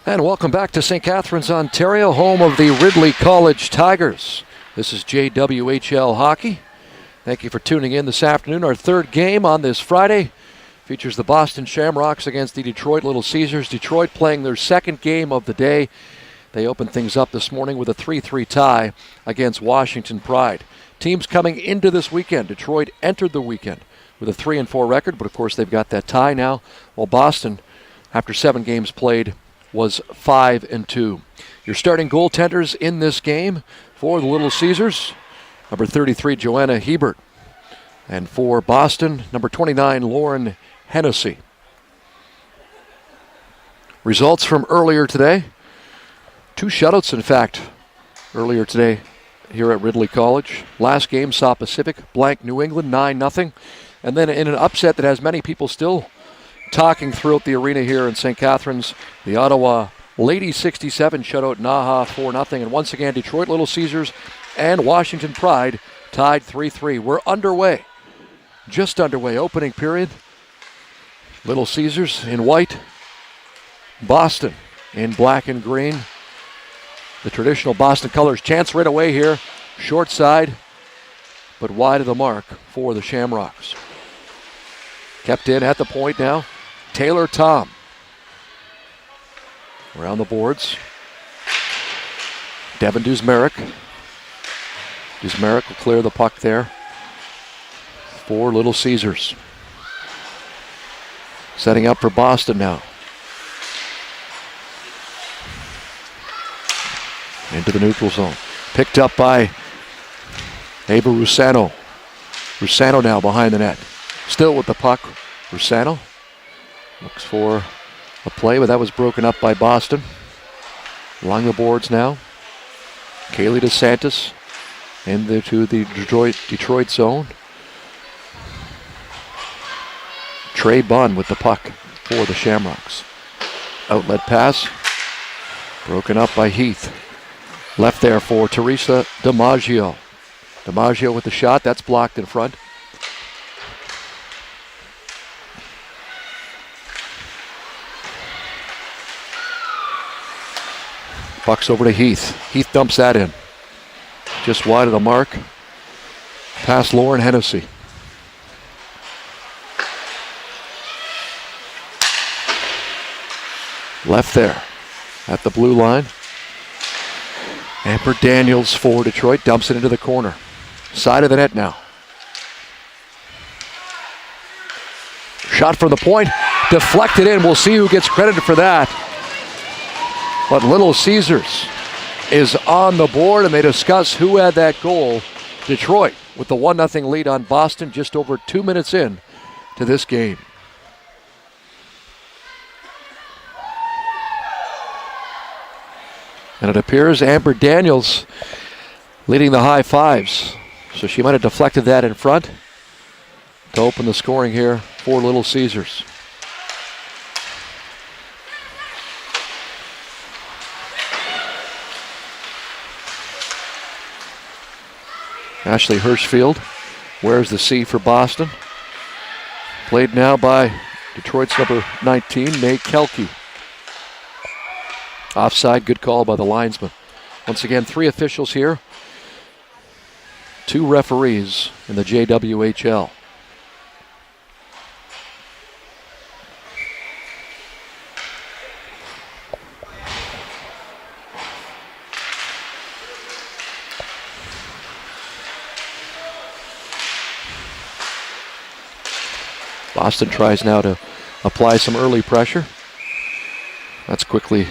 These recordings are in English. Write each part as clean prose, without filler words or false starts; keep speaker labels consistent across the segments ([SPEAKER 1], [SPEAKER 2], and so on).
[SPEAKER 1] And welcome back to St. Catharines, Ontario, home of the Ridley College Tigers. This is JWHL Hockey. Thank you for tuning in this afternoon. Our third game on this Friday features the Boston Shamrocks against the Detroit Little Caesars. Detroit playing their second game of the day. They opened things up this morning with a 3-3 tie against Washington Pride. Teams coming into this weekend. Detroit entered the weekend with a 3-4 record, but of course they've got that tie now. While Boston, after 7 games played, was 5-2. Your starting goaltenders in this game for the Little Caesars, number 33, Joanna Hebert. And for Boston, number 29, Lauren Hennessy. Results from earlier today. 2 shutouts, in fact, earlier today here at Ridley College. Last game saw Pacific blank New England 9-0. And then in an upset that has many people still talking throughout the arena here in St. Catharines, the Ottawa Ladies 67 shutout Naha 4-0. And once again, Detroit Little Caesars and Washington Pride tied 3-3. We're underway. Just underway. Opening period. Little Caesars in white. Boston in black and green. The traditional Boston colors. Chance right away here. Short side, but wide of the mark for the Shamrocks. Kept in at the point now. Taylor Tom. Around the boards. Devin Duzmeric. Duzmeric will clear the puck there for Little Caesars. Setting up for Boston now. Into the neutral zone. Picked up by Ava Rusano. Rusano now behind the net. Still with the puck. Rusano looks for a play, but that was broken up by Boston. Along the boards now. Kaylee DeSantis into the Detroit zone. Trey Bunn with the puck for the Shamrocks. Outlet pass. Broken up by Heath. Left there for Teresa DiMaggio. DiMaggio with the shot. That's blocked in front. Puck's over to Heath. Heath dumps that in. Just wide of the mark. Past Lauren Hennessy. Left there at the blue line. Amber Daniels for Detroit. Dumps it into the corner. Side of the net now. Shot from the point. Deflected in. We'll see who gets credited for that. But Little Caesars is on the board, and they discuss who had that goal. Detroit with the 1-0 lead on Boston just over 2 minutes in to this game. And it appears Amber Daniels leading the high fives. So she might have deflected that in front to open the scoring here for Little Caesars. Ashley Hirschfield wears the C for Boston. Played now by Detroit's number 19, May Kelke. Offside, good call by the linesman. Once again, 3 officials here. 2 referees in the JWHL. Boston tries now to apply some early pressure. That's quickly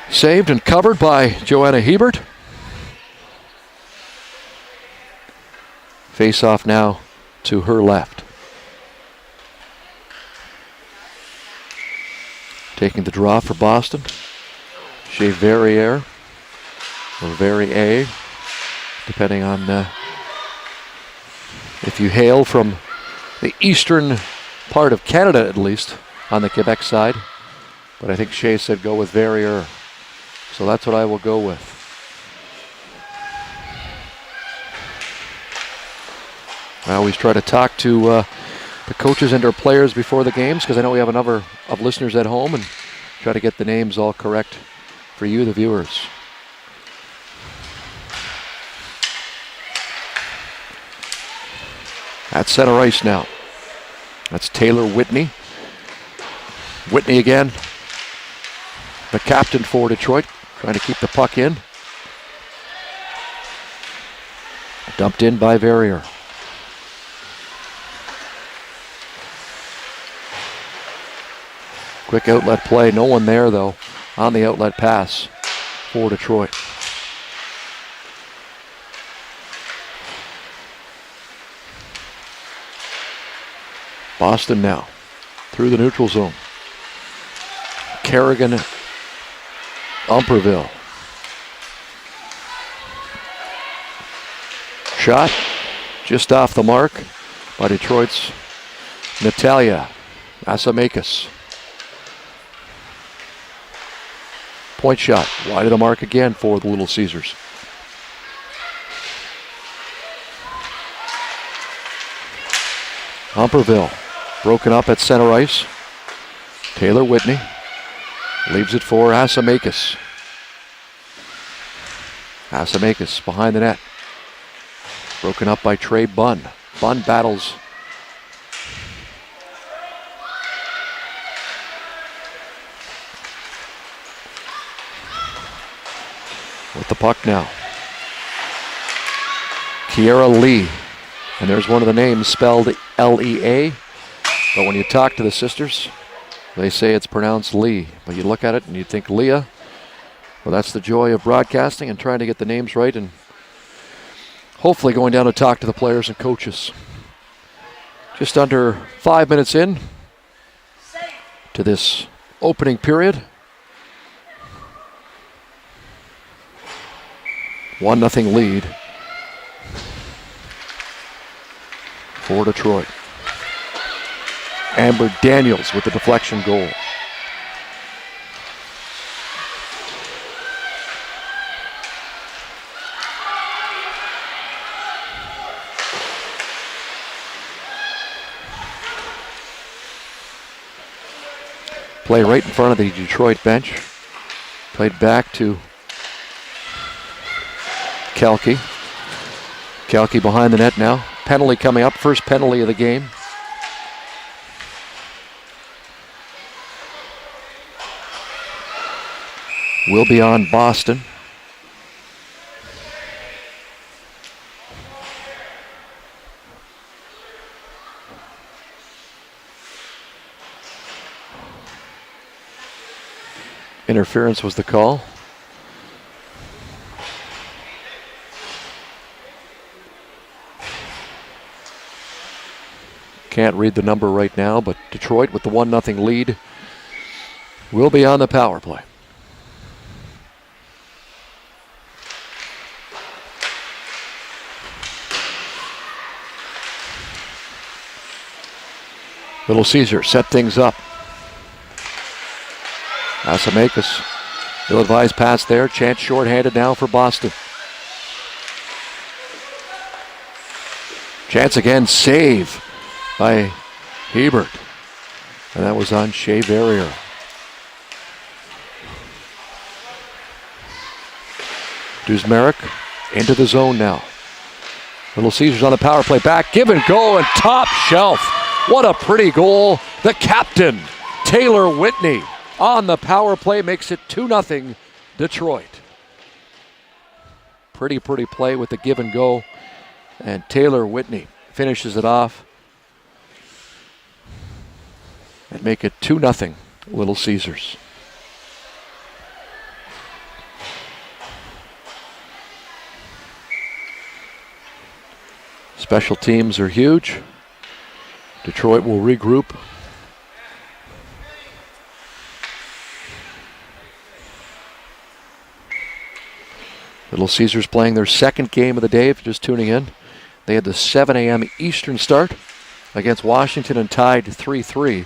[SPEAKER 1] saved and covered by Joanna Hebert. Face off now to her left. Taking the draw for Boston. Shea Verrier, or Verrier, depending on if you hail from the eastern part of Canada, at least, on the Quebec side. But I think Shea said go with Verrier. So that's what I will go with. I always try to talk to the coaches and our players before the games, because I know we have a number of listeners at home, and Try to get the names all correct for you, the viewers. At center ice now. That's Taylor Whitney. Whitney again. The captain for Detroit, trying to keep the puck in. Dumped in by Verrier. Quick outlet play. No one there, though, on the outlet pass for Detroit. Boston now through the neutral zone. Kerrigan, Umperville. Shot just off the mark by Detroit's Natalia Asamakis. Point shot wide of the mark again for the Little Caesars. Umperville broken up at center ice. Taylor Whitney leaves it for Asamakis. Asamakis behind the net. Broken up by Trey Bunn. Bunn battles with the puck now. Kiera Lee. And there's one of the names spelled L-E-A. But when you talk to the sisters, they say it's pronounced Lee. But you look at it and you think Leah. Well, that's the joy of broadcasting and trying to get the names right and hopefully going down to talk to the players and coaches. Just under 5 minutes in to this opening period. 1-0 lead for Detroit. Amber Daniels with the deflection goal. Play right in front of the Detroit bench. Played back to Kelke. Kelke behind the net now. Penalty coming up. First penalty of the game. Will be on Boston. Interference was the call. Can't read the number right now, but Detroit with the 1-0 lead will be on the power play. Little Caesar set things up. Asamakis, ill-advised pass there. Chance shorthanded now for Boston. Chance again, save by Hebert. And that was on Shea Verrier. Duzmarek into the zone now. Little Caesars on the power play back. Give and go and top shelf. What a pretty goal. The captain, Taylor Whitney, on the power play makes it 2-0 Detroit. Pretty play with the give and go. And Taylor Whitney finishes it off and make it 2-0 Little Caesars. Special teams are huge. Detroit will regroup. Little Caesars playing their second game of the day, if you're just tuning in. They had the 7 a.m. Eastern start against Washington and tied 3-3.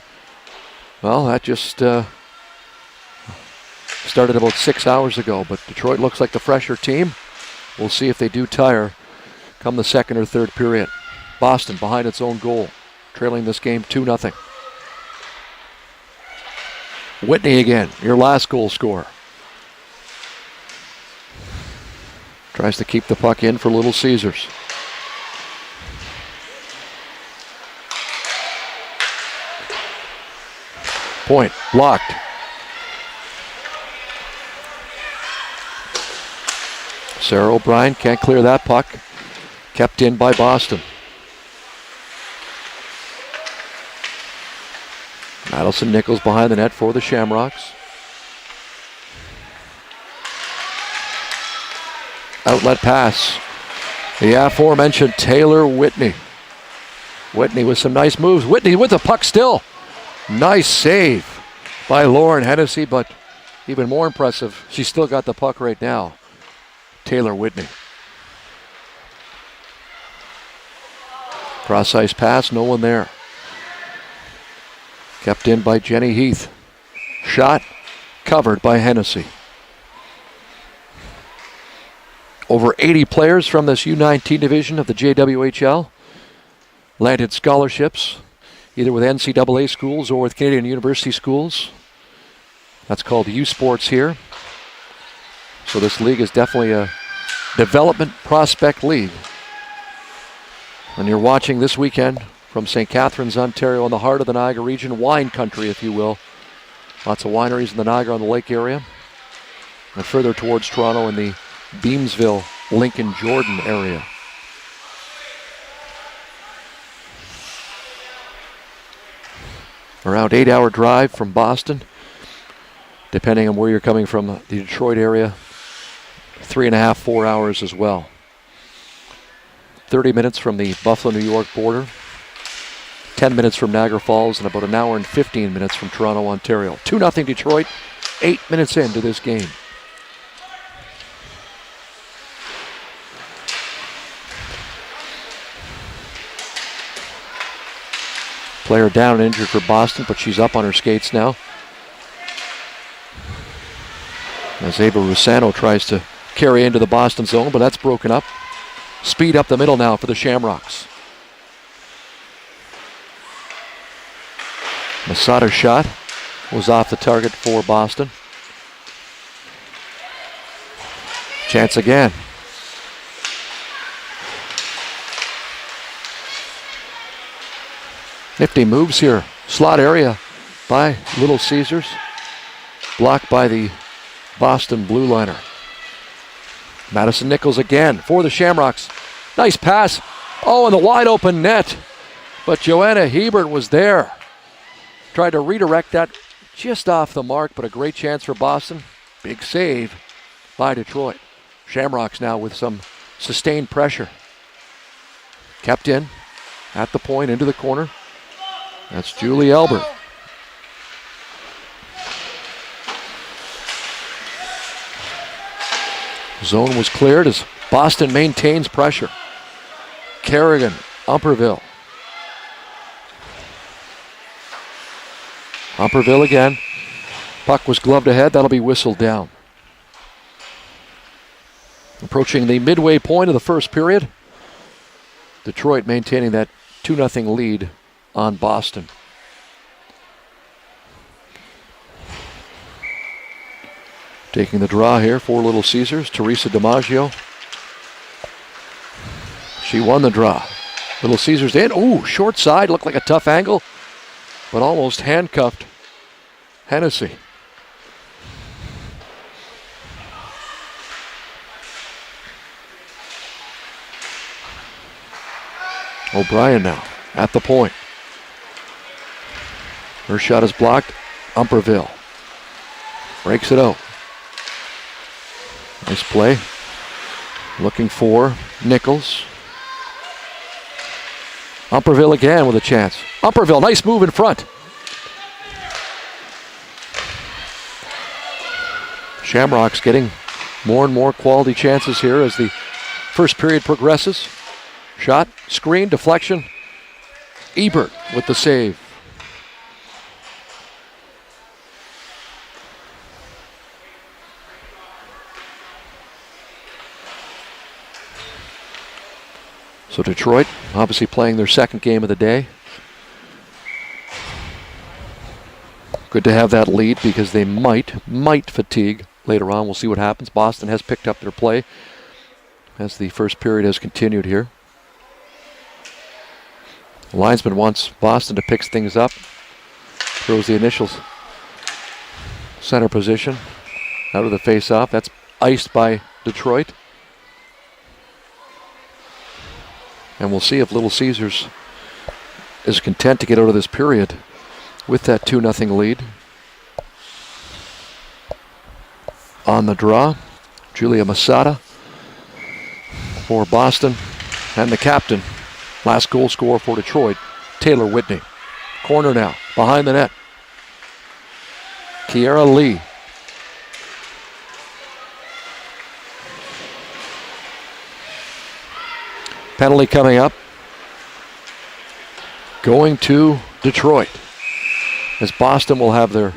[SPEAKER 1] Well, that just started about 6 hours ago, but Detroit looks like the fresher team. We'll see if they do tire come the second or third period. Boston behind its own goal, trailing this game 2-0. Whitney again, your last goal scorer. Tries to keep the puck in for Little Caesars. Point blocked. Sarah O'Brien can't clear that puck. Kept in by Boston. Madison Nichols behind the net for the Shamrocks. Outlet pass. The aforementioned Taylor Whitney. Whitney with some nice moves. Whitney with the puck still. Nice save by Lauren Hennessy, but even more impressive, she's still got the puck right now. Taylor Whitney. Cross ice pass, no one there. Kept in by Jenny Heath. Shot covered by Hennessy. Over 80 players from this U-19 division of the JWHL landed scholarships, either with NCAA schools or with Canadian university schools. That's called U-Sports here. So this league is definitely a development prospect league. And you're watching this weekend from St. Catharines, Ontario, in the heart of the Niagara region, wine country, if you will. Lots of wineries in the Niagara on the Lake area. And further towards Toronto in the Beamsville, Lincoln, Jordan area. Around 8-hour drive from Boston, depending on where you're coming from, the Detroit area, 3.5, 4 hours as well. 30 minutes from the Buffalo, New York border, 10 minutes from Niagara Falls, and about an hour and 15 minutes from Toronto, Ontario. 2-0 Detroit, 8 minutes into this game. Player down and injured for Boston, but she's up on her skates now. As Ava Rusano tries to carry into the Boston zone, but that's broken up. Speed up the middle now for the Shamrocks. Masada's shot was off the target for Boston. Chance again. Nifty moves here. Slot area by Little Caesars. Blocked by the Boston blue liner. Madison Nichols again for the Shamrocks. Nice pass. Oh, and the wide open net. But Joanna Hebert was there. Tried to redirect that just off the mark, but a great chance for Boston. Big save by Detroit. Shamrocks now with some sustained pressure. Kept in at the point into the corner. That's Julie Elbert. Zone was cleared as Boston maintains pressure. Kerrigan, Umperville. Umperville again. Puck was gloved ahead. That'll be whistled down. Approaching the midway point of the first period. Detroit maintaining that 2-0 lead on Boston. Taking the draw here for Little Caesars, Teresa DiMaggio. She won the draw. Little Caesars in. Ooh, short side, looked like a tough angle, but almost handcuffed Hennessy. O'Brien now at the point. Her shot is blocked. Umperville breaks it out. Nice play. Looking for Nichols. Umperville again with a chance. Umperville, nice move in front. Shamrocks getting more and more quality chances here as the first period progresses. Shot, screen, deflection. Ebert with the save. So Detroit obviously playing their second game of the day. Good to have that lead because they might fatigue later on. We'll see what happens. Boston has picked up their play as the first period has continued here. The linesman wants Boston to pick things up. Throws the initials center position out of the face-off. That's iced by Detroit. And we'll see if Little Caesars is content to get out of this period with that 2-0 lead. On the draw, Julia Masada for Boston. And the captain, last goal scorer for Detroit, Taylor Whitney. Corner now, behind the net. Kiera Lee. Penalty coming up. Going to Detroit, as Boston will have their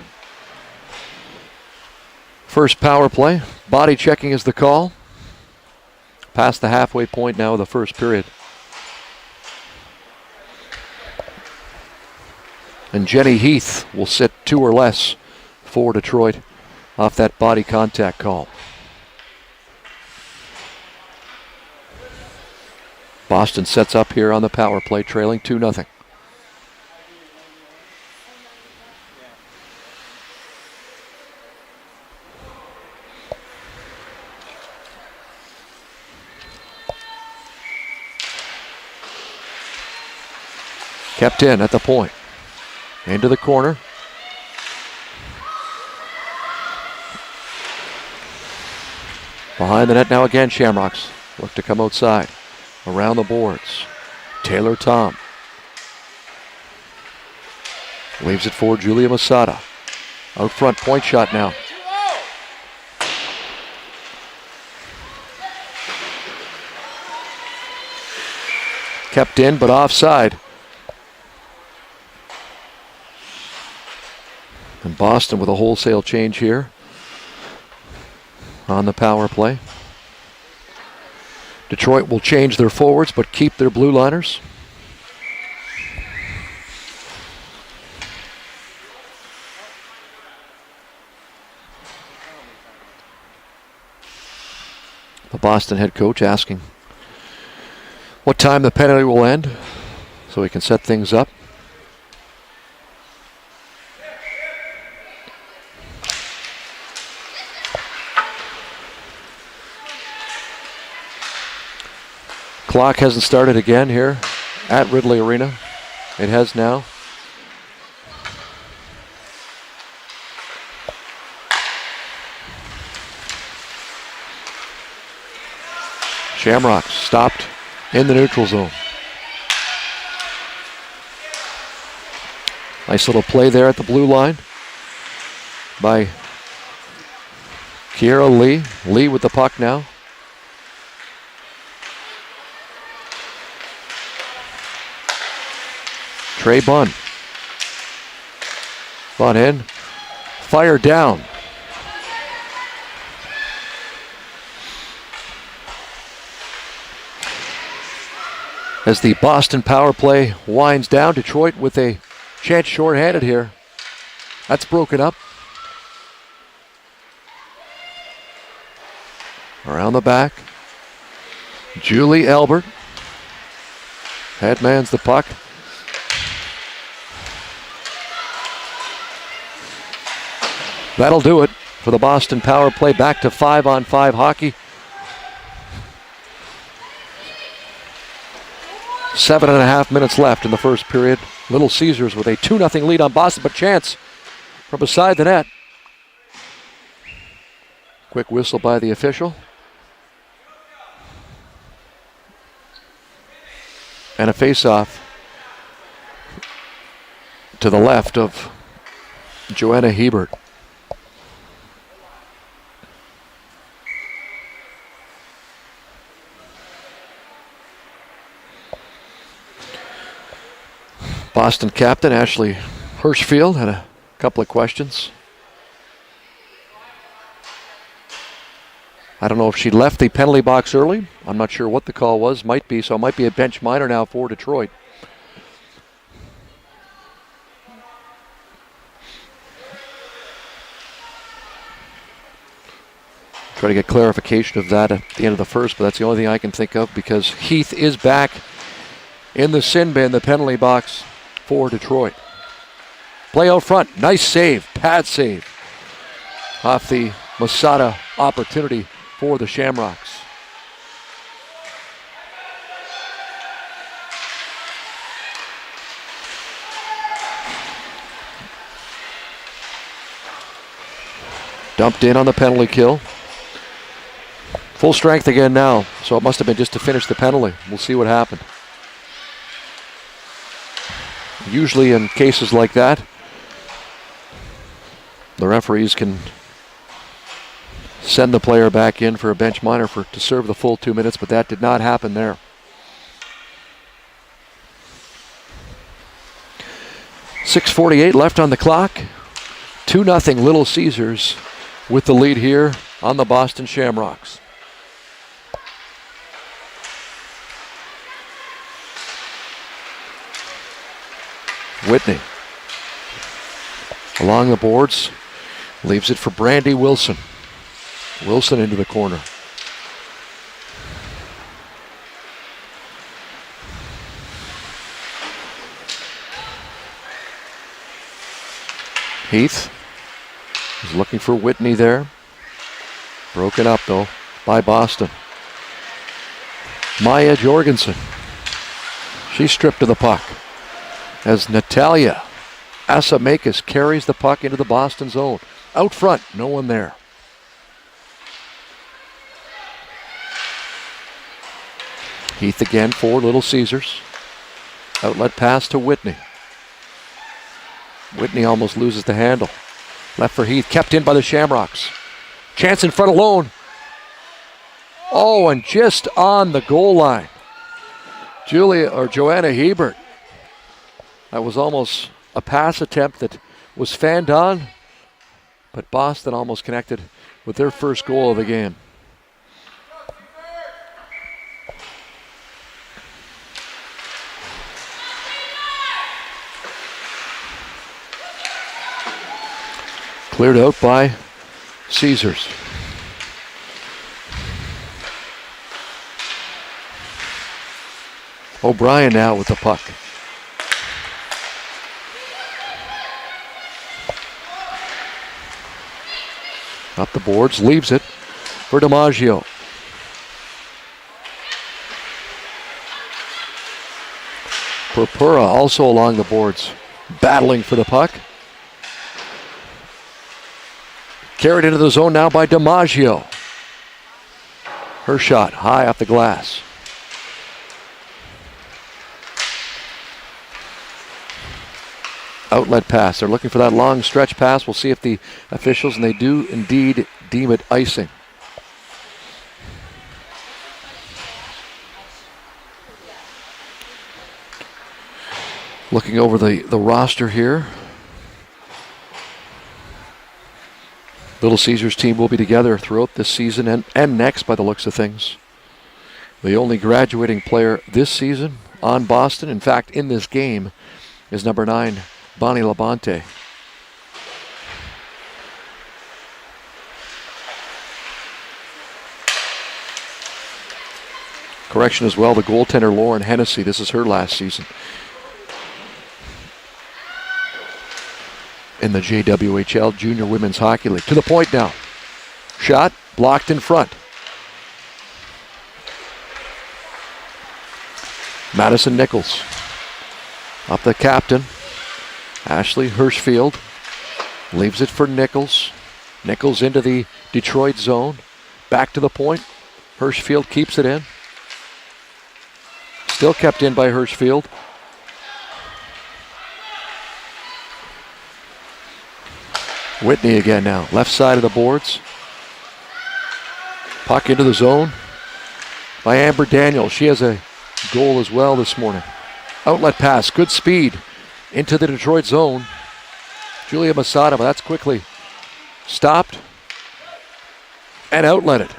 [SPEAKER 1] first power play. Body checking is the call. Past the halfway point now of the first period. And Jenny Heath will sit 2 or less for Detroit off that body contact call. Boston sets up here on the power play, trailing 2-0. Kept in at the point. Into the corner. Behind the net now again, Shamrocks look to come outside. Around the boards. Taylor Tom. Leaves it for Julia Masada. Out front, point shot now. Kept in, but offside. And Boston with a wholesale change here on the power play. Detroit will change their forwards, but keep their blue liners. The Boston head coach asking what time the penalty will end so he can set things up. Clock hasn't started again here at Ridley Arena. It has now. Shamrocks stopped in the neutral zone. Nice little play there at the blue line by Kiera Lee. Lee with the puck now. Trey Bunn. Bunn in. Fire down. As the Boston power play winds down, Detroit with a chance shorthanded here. That's broken up. Around the back. Julie Albert. Headmans the puck. That'll do it for the Boston power play. Back to 5-on-5 hockey. 7.5 minutes left in the first period. Little Caesars with a 2-0 lead on Boston, but chance from beside the net. Quick whistle by the official. And a face-off to the left of Joanna Hebert. Boston captain Ashley Hirschfield had a couple of questions. I don't know if she left the penalty box early. I'm not sure what the call was. Might be, so it might be a bench minor now for Detroit. Try to get clarification of that at the end of the first, but that's the only thing I can think of because Heath is back in the sin bin, the penalty box for Detroit. Play out front. Nice save. Pad save. Off the Masada opportunity for the Shamrocks. Dumped in on the penalty kill. Full strength again now, so it must have been just to finish the penalty. We'll see what happened. Usually in cases like that, the referees can send the player back in for a bench minor to serve the full 2 minutes, but that did not happen there. .6:48 left on the clock. 2-0 Little Caesars with the lead here on the Boston Shamrocks. Whitney along the boards, leaves it for Brandy Wilson. Wilson into the corner. Heath is looking for Whitney there. Broken up though by Boston. Maya Jorgensen. She's stripped of the puck as Natalia Asamakis carries the puck into the Boston zone. Out front, no one there. Heath again for Little Caesars. Outlet pass to Whitney. Whitney almost loses the handle. Left for Heath, kept in by the Shamrocks. Chance in front alone. Oh, and just on the goal line. Joanna Hebert. That was almost a pass attempt that was fanned on, but Boston almost connected with their first goal of the game. Cleared out by Caesars. O'Brien now with the puck. Up the boards, leaves it for DiMaggio. Purpura also along the boards, battling for the puck. Carried into the zone now by DiMaggio. Her shot high off the glass. Outlet pass. They're looking for that long stretch pass. We'll see if the officials, and they do indeed deem it icing. Looking over the roster here. Little Caesars team will be together throughout this season and next by the looks of things. The only graduating player this season on Boston, in fact in this game, is number 9, Bonnie Labonte. Correction as well, the goaltender Lauren Hennessy, this is her last season in the JWHL Junior Women's Hockey League. To the point now. Shot blocked in front. Madison Nichols. Up the captain. Ashley Hirschfield. Leaves it for Nichols. Nichols into the Detroit zone. Back to the point. Hirschfield keeps it in. Still kept in by Hirschfield. Whitney again now, left side of the boards. Puck into the zone by Amber Daniels. She has a goal as well this morning. Outlet pass, good speed into the Detroit zone. Julia Masada, but that's quickly stopped and outletted.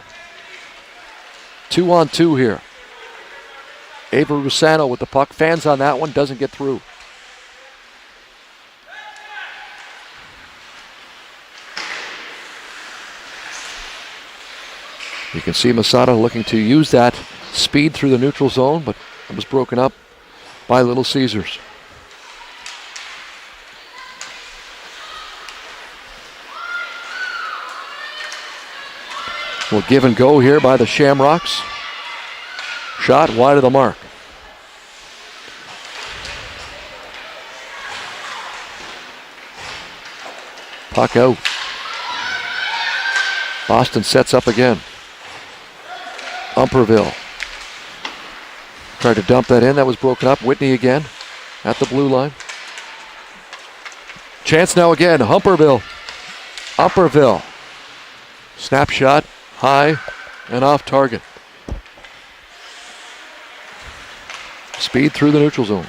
[SPEAKER 1] 2-on-2 here. Ava Rusano with the puck. Fans on that one, doesn't get through. You can see Masada looking to use that speed through the neutral zone, but it was broken up by Little Caesars. Will give and go here by the Shamrocks. Shot wide of the mark. Puck out. Boston sets up again. Umperville tried to dump that in. That was broken up. Whitney again at the blue line. Chance now again. Umperville. Snapshot high and off target. Speed through the neutral zone.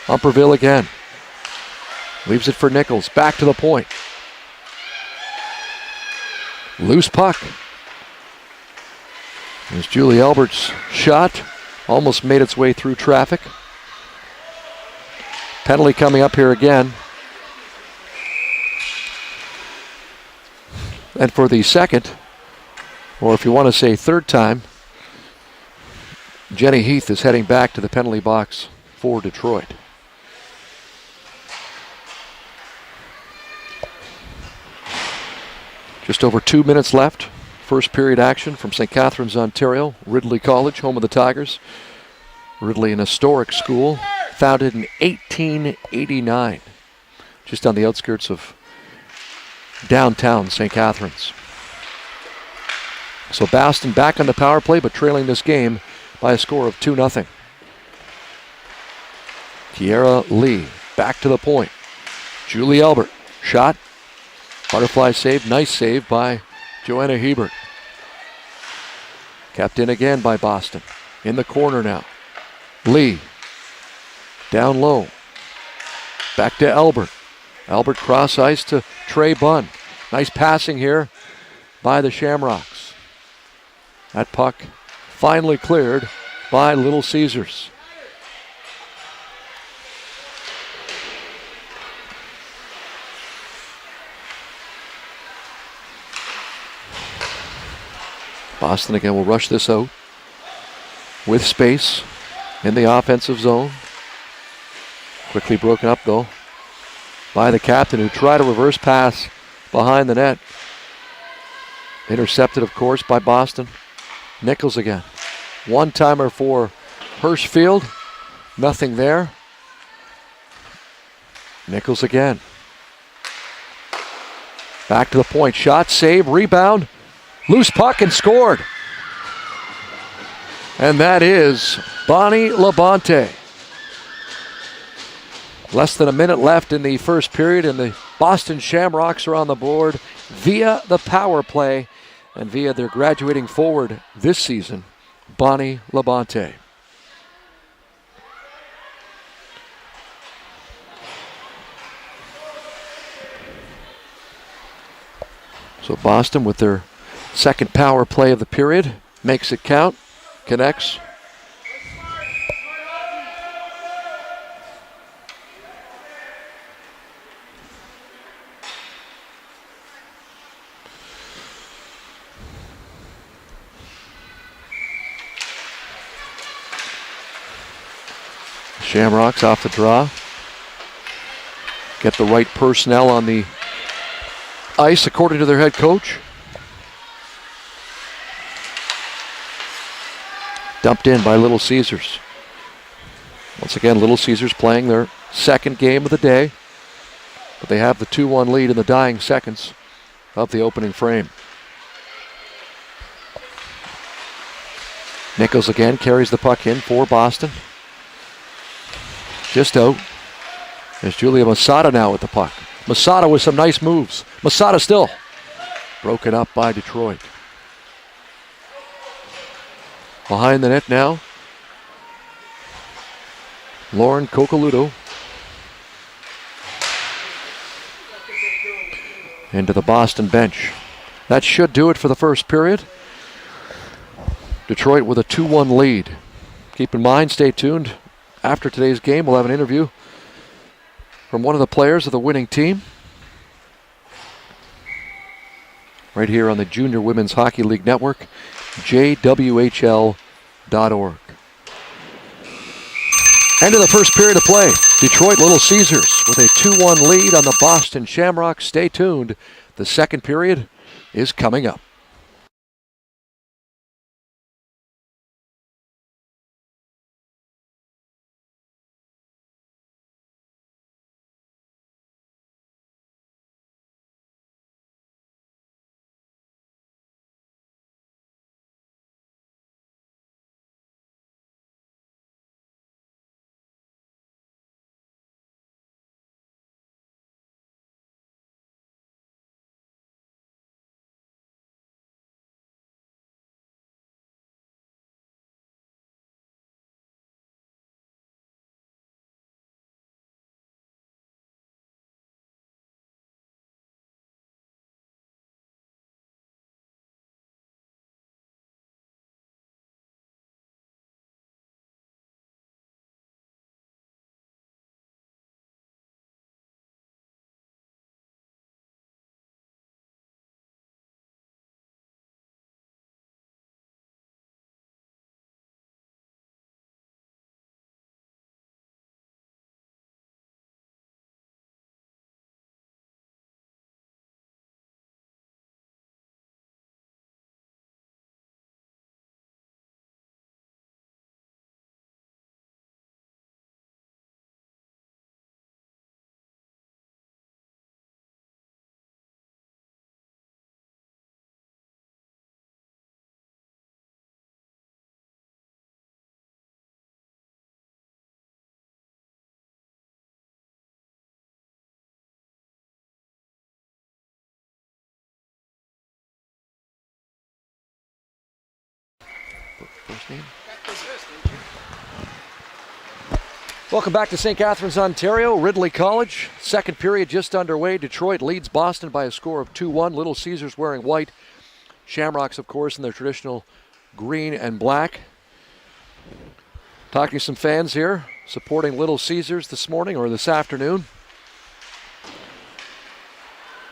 [SPEAKER 1] Umperville again. Leaves it for Nichols. Back to the point. Loose puck. There's Julie Albert's shot. Almost made its way through traffic. Penalty coming up here again. And for the second, or if you want to say third time, Jenny Heath is heading back to the penalty box for Detroit. Just over 2 minutes left. First period action from St. Catharines, Ontario. Ridley College, home of the Tigers. Ridley, an historic school, founded in 1889, just on the outskirts of downtown St. Catharines. So Boston back on the power play, but trailing this game by a score of 2-0. Kiera Lee back to the point. Julie Albert, shot. Butterfly save, nice save by Joanna Hebert. Kept in again by Boston. In the corner now. Lee, down low. Back to Albert. Albert cross ice to Trey Bunn. Nice passing here by the Shamrocks. That puck finally cleared by Little Caesars. Boston again will rush this out with space in the offensive zone. Quickly broken up though by the captain, who tried a reverse pass behind the net. Intercepted, of course, by Boston. Nichols again. One-timer for Hirschfield. Nothing there. Nichols again. Back to the point. Shot, save, rebound. Loose puck and scored. And that is Bonnie Labonte. Less than a minute left in the first period, and the Boston Shamrocks are on the board via the power play and via their graduating forward this season, Bonnie Labonte. So Boston, with their second power play of the period, makes it count, connects. Shamrocks off the draw. Get the right personnel on the ice according to their head coach. Dumped in by Little Caesars. Once again, Little Caesars playing their second game of the day, but they have the 2-1 lead in the dying seconds of the opening frame. Nichols again carries the puck in for Boston. Just out. There's Julia Masada now with the puck. Masada with some nice moves. Masada still broken up by Detroit. Behind the net now, Lauren Coccoluto. Into the Boston bench. That should do it for the first period. Detroit with a 2-1 lead. Keep in mind, stay tuned. After today's game, we'll have an interview from one of the players of the winning team. Right here on the Junior Women's Hockey League Network. JWHL.org. End of the first period of play. Detroit Little Caesars with a 2-1 lead on the Boston Shamrocks. Stay tuned. The second period is coming up. First name? Welcome back to St. Catharines, Ontario, Ridley College. Second period just underway. Detroit leads Boston by a score of 2-1. Little Caesars wearing white. Shamrocks, of course, in their traditional green and black. Talking to some fans here, supporting Little Caesars this morning or this afternoon.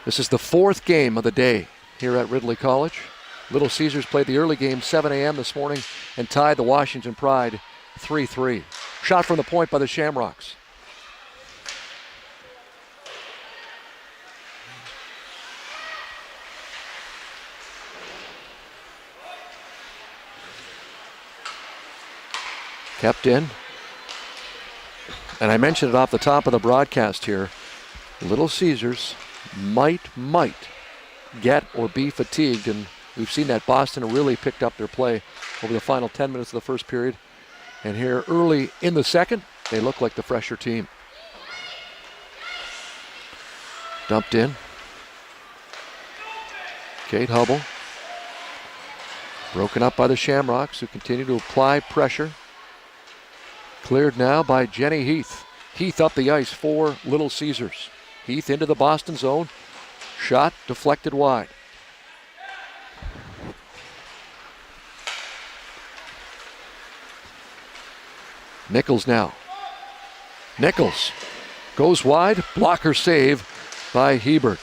[SPEAKER 1] This is the fourth game of the day here at Ridley College. Little Caesars played the early game 7 a.m. this morning and tied the Washington Pride 3-3. Shot from the point by the Shamrocks. Kept in. And I mentioned it off the top of the broadcast here. Little Caesars might get or be fatigued, and we've seen that Boston really picked up their play over the final 10 minutes of the first period. And here early in the second, they look like the fresher team. Dumped in. Kate Hubble. Broken up by the Shamrocks, who continue to apply pressure. Cleared now by Jenny Heath. Heath up the ice for Little Caesars. Heath into the Boston zone. Shot deflected wide. Nichols now. Nichols goes wide. Blocker save by Hebert.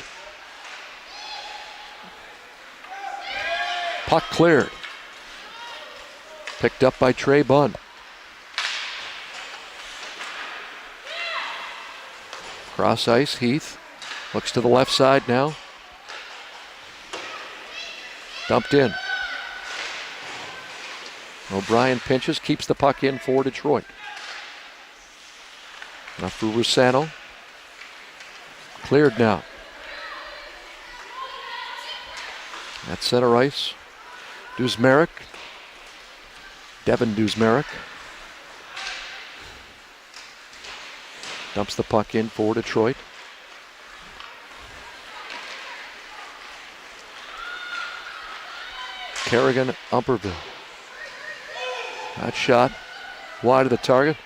[SPEAKER 1] Puck cleared. Picked up by Trey Bunn. Cross ice, Heath. Looks to the left side now. Dumped in. O'Brien pinches, keeps the puck in for Detroit. Now for Rusano. Cleared now. At center ice. Duzmeric. Devin Duzmeric. Dumps the puck in for Detroit. Kerrigan Umperville. That shot wide of the target.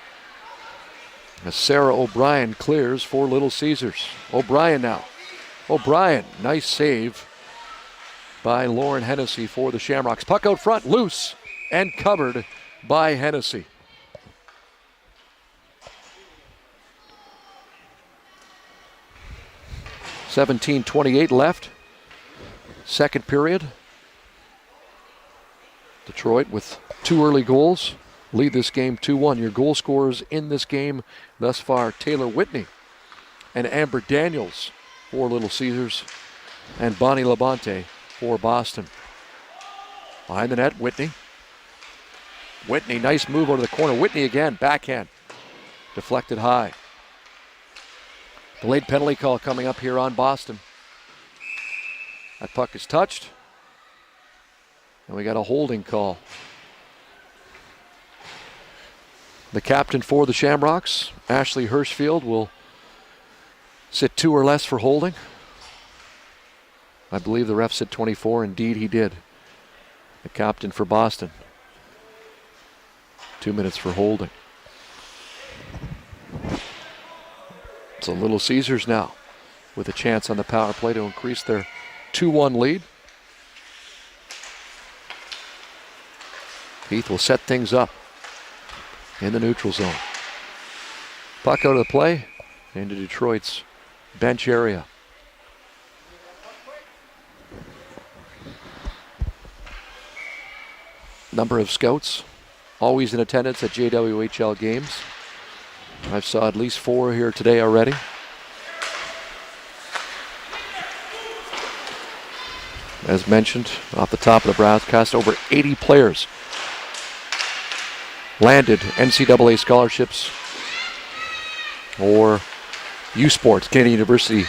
[SPEAKER 1] As Sarah O'Brien clears for Little Caesars. O'Brien now. O'Brien, nice save by Lauren Hennessy for the Shamrocks. Puck out front, loose and covered by Hennessy. .17:28 left. Second period. Detroit with 2 early goals lead this game 2-1. Your goal scorers in this game thus far: Taylor Whitney and Amber Daniels for Little Caesars, and Bonnie Labonte for Boston. Behind the net, Whitney. Whitney, nice move out of the corner. Whitney again, backhand. Deflected high. Delayed penalty call coming up here on Boston. That puck is touched. And we got a holding call. The captain for the Shamrocks, Ashley Hirschfield, will sit 2 or less for holding. I believe the ref said 24. Indeed, he did. The captain for Boston. 2 minutes for holding. So Little Caesars now with a chance on the power play to increase their 2-1 lead. Heath will set things up in the neutral zone. Puck out of the play into Detroit's bench area. Number of scouts always in attendance at JWHL games. I've saw at least 4 here today already. As mentioned off the top of the broadcast, over 80 players landed NCAA scholarships or U Sports, Canadian University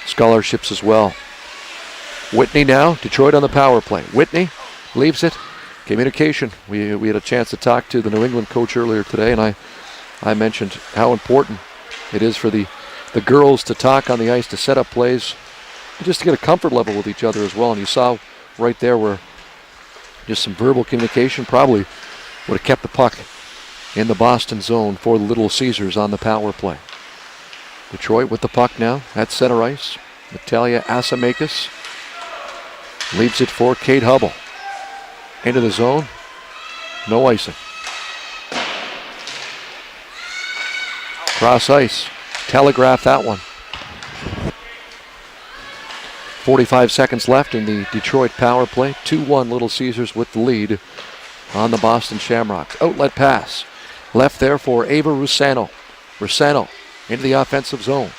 [SPEAKER 1] scholarships as well. Whitney now, Detroit on the power play. Whitney leaves it. Communication. We had a chance to talk to the New England coach earlier today, and I mentioned how important it is for the girls to talk on the ice, to set up plays, and just to get a comfort level with each other as well. And you saw right there where just some verbal communication probably would have kept the puck in the Boston zone for the Little Caesars on the power play. Detroit with the puck now at center ice. Natalia Asamakis leaves it for Kate Hubble. Into the zone. No icing. Cross ice. Telegraph that one. 45 seconds left in the Detroit power play. 2-1 Little Caesars with the lead on the Boston Shamrocks. Outlet pass. Left there for Ava Rusano. Rusano into the offensive zone.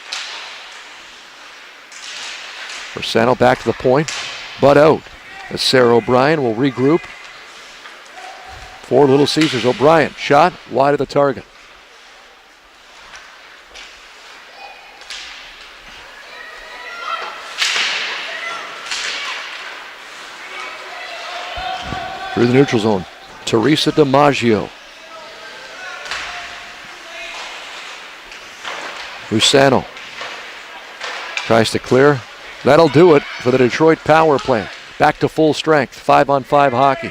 [SPEAKER 1] Rusano back to the point, but out. As Sarah O'Brien will regroup for Little Caesars. O'Brien, shot wide of the target. Through the neutral zone, Teresa DiMaggio. Rusano tries to clear. That'll do it for the Detroit power play. Back to full strength, 5-on-5 hockey.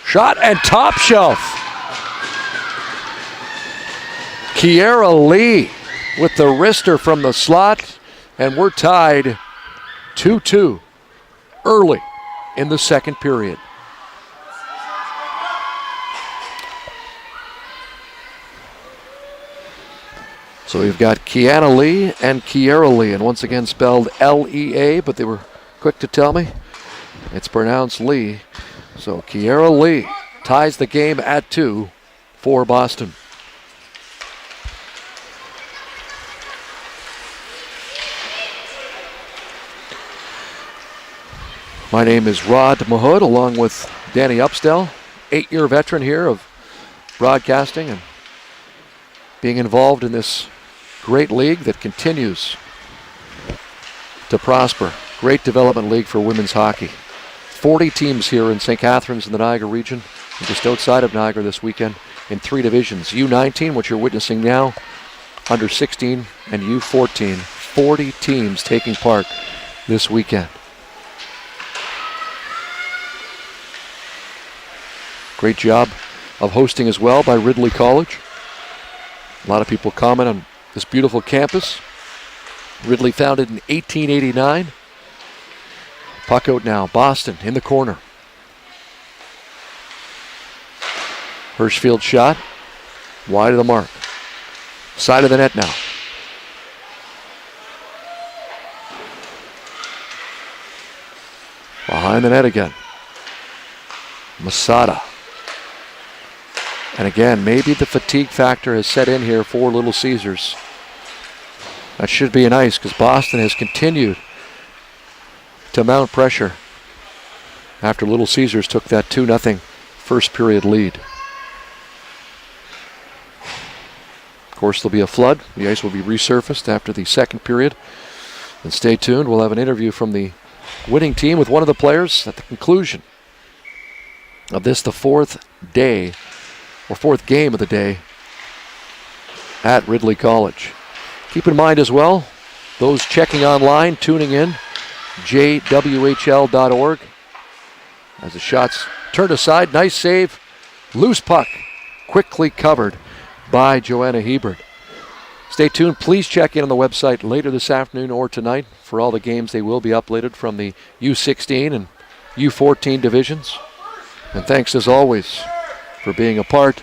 [SPEAKER 1] Shot and top shelf. Kiera Lee with the wrister from the slot, and we're tied 2-2 early in the second period. So we've got Kiana Lee and Kiera Lee, and once again spelled L-E-A, but they were quick to tell me it's pronounced Lee. So Kiera Lee ties the game at 2 for Boston. My name is Rod Mahood, along with Danny Upstell, 8-year veteran here of broadcasting and being involved in this great league that continues to prosper. Great development league for women's hockey. 40 teams here in St. Catharines in the Niagara region, and just outside of Niagara this weekend in 3 divisions. U-19, which you're witnessing now, under 16, and U-14. 40 teams taking part this weekend. Great job of hosting as well by Ridley College. A lot of people comment on this beautiful campus. Ridley founded in 1889. Puck out now. Boston in the corner. Hirschfield shot. Wide of the mark. Side of the net now. Behind the net again. Masada. And again, maybe the fatigue factor has set in here for Little Caesars. That should be nice because Boston has continued to mount pressure after Little Caesars took that 2-0 first period lead. Of course, there'll be a flood. The ice will be resurfaced after the second period. And stay tuned. We'll have an interview from the winning team with one of the players at the conclusion of this, the fourth game of the day at Ridley College. Keep in mind as well, those checking online, tuning in, JWHL.org. As the shot's turned aside, nice save, loose puck, quickly covered by Joanna Hebert. Stay tuned. Please check in on the website later this afternoon or tonight for all the games. They will be uploaded from the U16 and U14 divisions. And thanks as always for being a part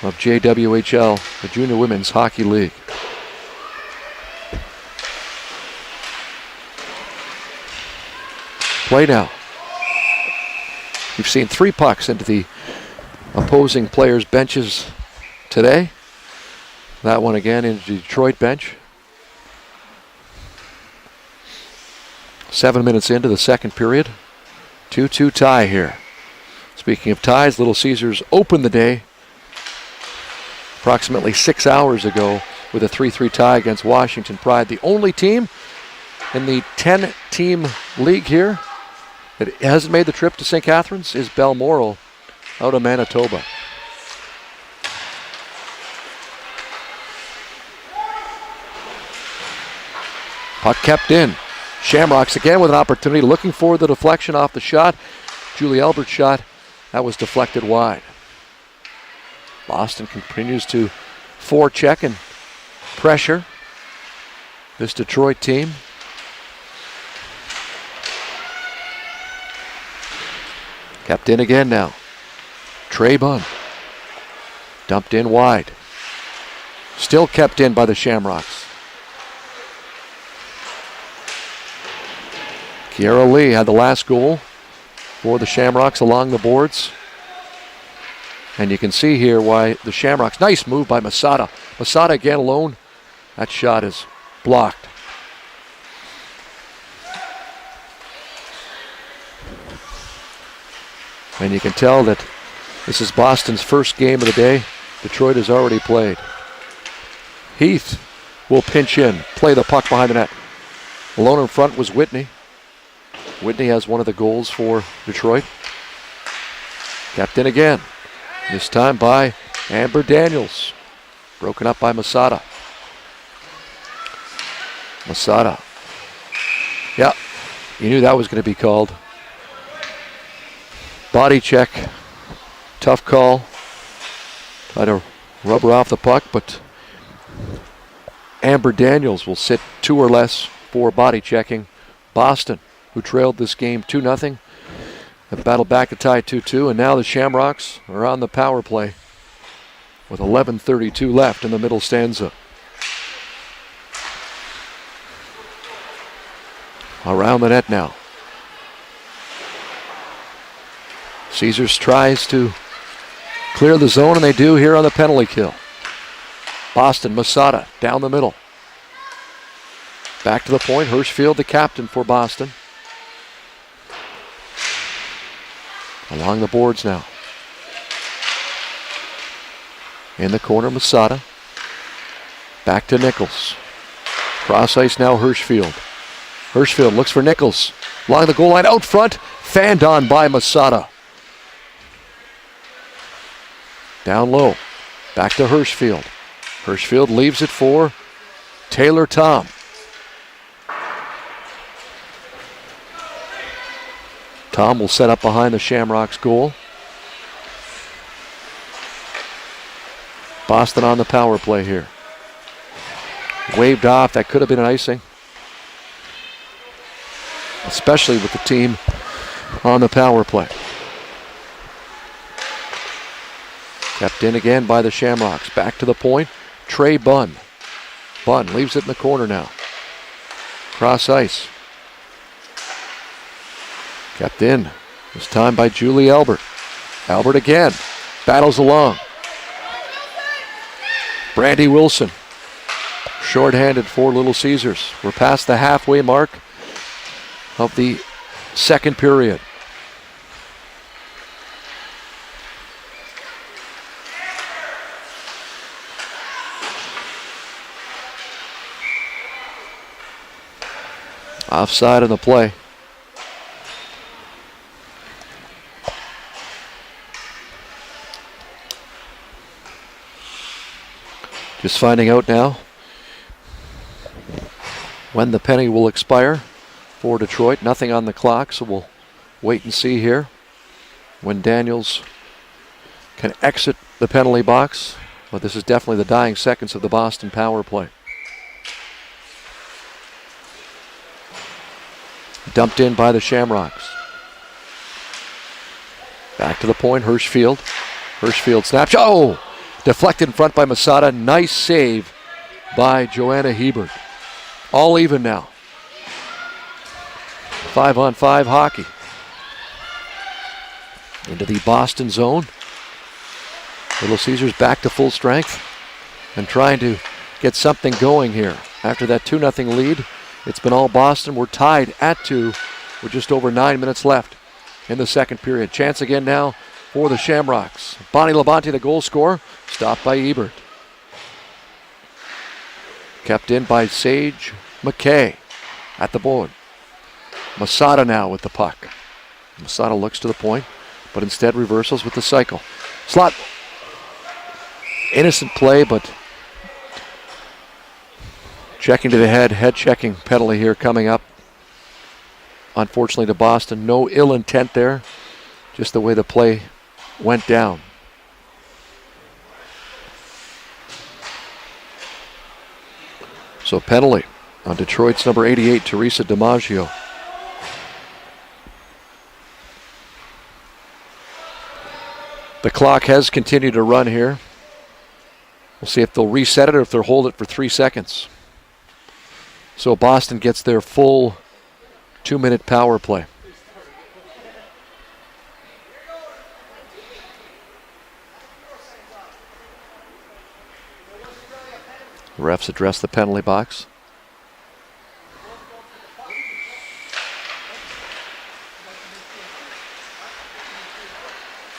[SPEAKER 1] of JWHL, the Junior Women's Hockey League. Play now. We've seen 3 pucks into the opposing players' benches today. That one again into the Detroit bench. 7 minutes into the second period. 2-2 tie here. Speaking of ties, Little Caesars opened the day approximately 6 hours ago with a 3-3 tie against Washington Pride. The only team in the 10-team league here that hasn't made the trip to St. Catharines is Balmoral out of Manitoba. Puck kept in. Shamrocks again with an opportunity, looking for the deflection off the shot. Julie Albert's shot, that was deflected wide. Boston continues to forecheck and pressure this Detroit team. Kept in again now. Trey Bunn. Dumped in wide. Still kept in by the Shamrocks. Kiara Lee had the last goal for the Shamrocks along the boards. And you can see here why the Shamrocks, nice move by Masada. Masada again alone. That shot is blocked. And you can tell that this is Boston's first game of the day. Detroit has already played. Heath will pinch in, play the puck behind the net. Alone in front was Whitney. Whitney has one of the goals for Detroit. Kept in again. This time by Amber Daniels. Broken up by Masada. Masada. Yeah, you knew that was going to be called. Body check. Tough call. Try to rub her off the puck, but Amber Daniels will sit 2 or less for body checking. Boston, who trailed this game 2-0, have battled back to tie 2-2, and now the Shamrocks are on the power play with 11:32 left in the middle stanza. Around the net now. Caesars tries to clear the zone, and they do here on the penalty kill. Boston, Masada, down the middle. Back to the point, Hirschfield, the captain for Boston. Along the boards now. In the corner, Masada. Back to Nichols. Cross ice now, Hirschfield. Hirschfield looks for Nichols. Along the goal line, out front. Fanned on by Masada. Down low. Back to Hirschfield. Hirschfield leaves it for Taylor Tom. Tom will set up behind the Shamrocks goal. Boston on the power play here. Waved off. That could have been an icing. Especially with the team on the power play. Kept in again by the Shamrocks. Back to the point. Trey Bunn. Bunn leaves it in the corner now. Cross ice. Kept in. This time by Julie Albert. Albert again. Battles along. Brandy Wilson. Short-handed for Little Caesars. We're past the halfway mark of the second period. Offside in the play. Just finding out now when the penny will expire for Detroit. Nothing on the clock, so we'll wait and see here when Daniels can exit the penalty box. But this is definitely the dying seconds of the Boston power play. Dumped in by the Shamrocks. Back to the point, Hirschfield. Hirschfield snapshot. Oh! Deflected in front by Masada. Nice save by Joanna Hebert. All even now. 5-on-5 hockey. Into the Boston zone. Little Caesars back to full strength and trying to get something going here. After that 2-0 lead, it's been all Boston. We're tied at 2 with just over 9 minutes left in the second period. Chance again now for the Shamrocks. Bonnie Labonte, the goal scorer, stopped by Ebert. Kept in by Sage McKay at the board. Masada now with the puck. Masada looks to the point, but instead reversals with the cycle. Slot. Innocent play, but checking to the head checking penalty here coming up. Unfortunately to Boston, no ill intent there, just the way the play went down. So penalty on Detroit's number 88, Teresa DiMaggio. The clock has continued to run here. We'll see if they'll reset it or if they'll hold it for 3 seconds. So Boston gets their full 2-minute power play. The refs address the penalty box.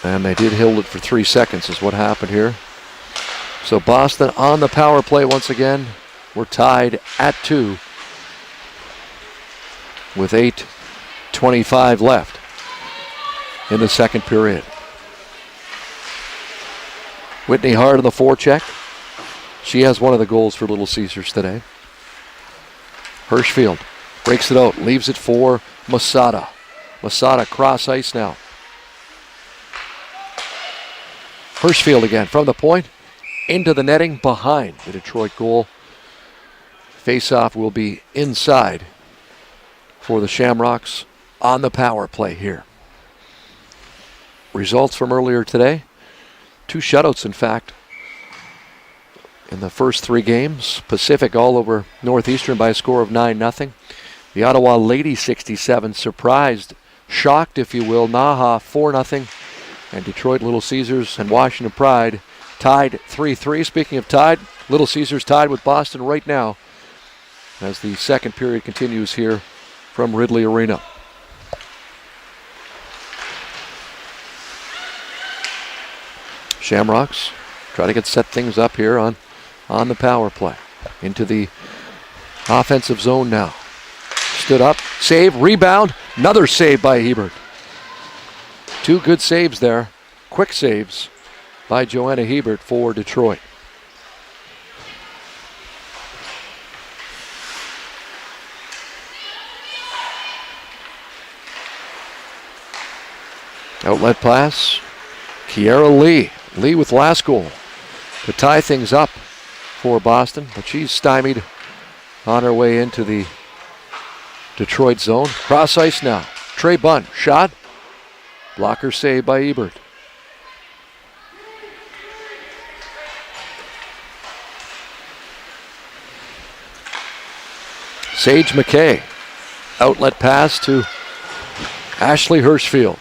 [SPEAKER 1] And they did hold it for 3 seconds is what happened here. So Boston on the power play once again. We're tied at 2 with 8:25 left in the second period. Whitney Hart on the forecheck. She has one of the goals for Little Caesars today. Hirschfield breaks it out, leaves it for Masada. Masada cross ice now. Hirschfield again from the point into the netting behind the Detroit goal. Face-off will be inside for the Shamrocks on the power play here. Results from earlier today. 2 shutouts, in fact, in the first 3 games. Pacific all over Northeastern by a score of 9-0. The Ottawa Lady 67 surprised, shocked, if you will, Naha 4-0. And Detroit Little Caesars and Washington Pride tied 3-3. Speaking of tied, Little Caesars tied with Boston right now as the second period continues here from Ridley Arena. Shamrocks try to get set things up here on the power play. Into the offensive zone now. Stood up, save, rebound, another save by Hebert. 2 good saves there, quick saves by Joanna Hebert for Detroit. Outlet pass, Kiera Lee. Lee with last goal to tie things up for Boston, but she's stymied on her way into the Detroit zone. Cross ice now. Trey Bunn, shot. Blocker save by Ebert. Sage McKay. Outlet pass to Ashley Hirschfield.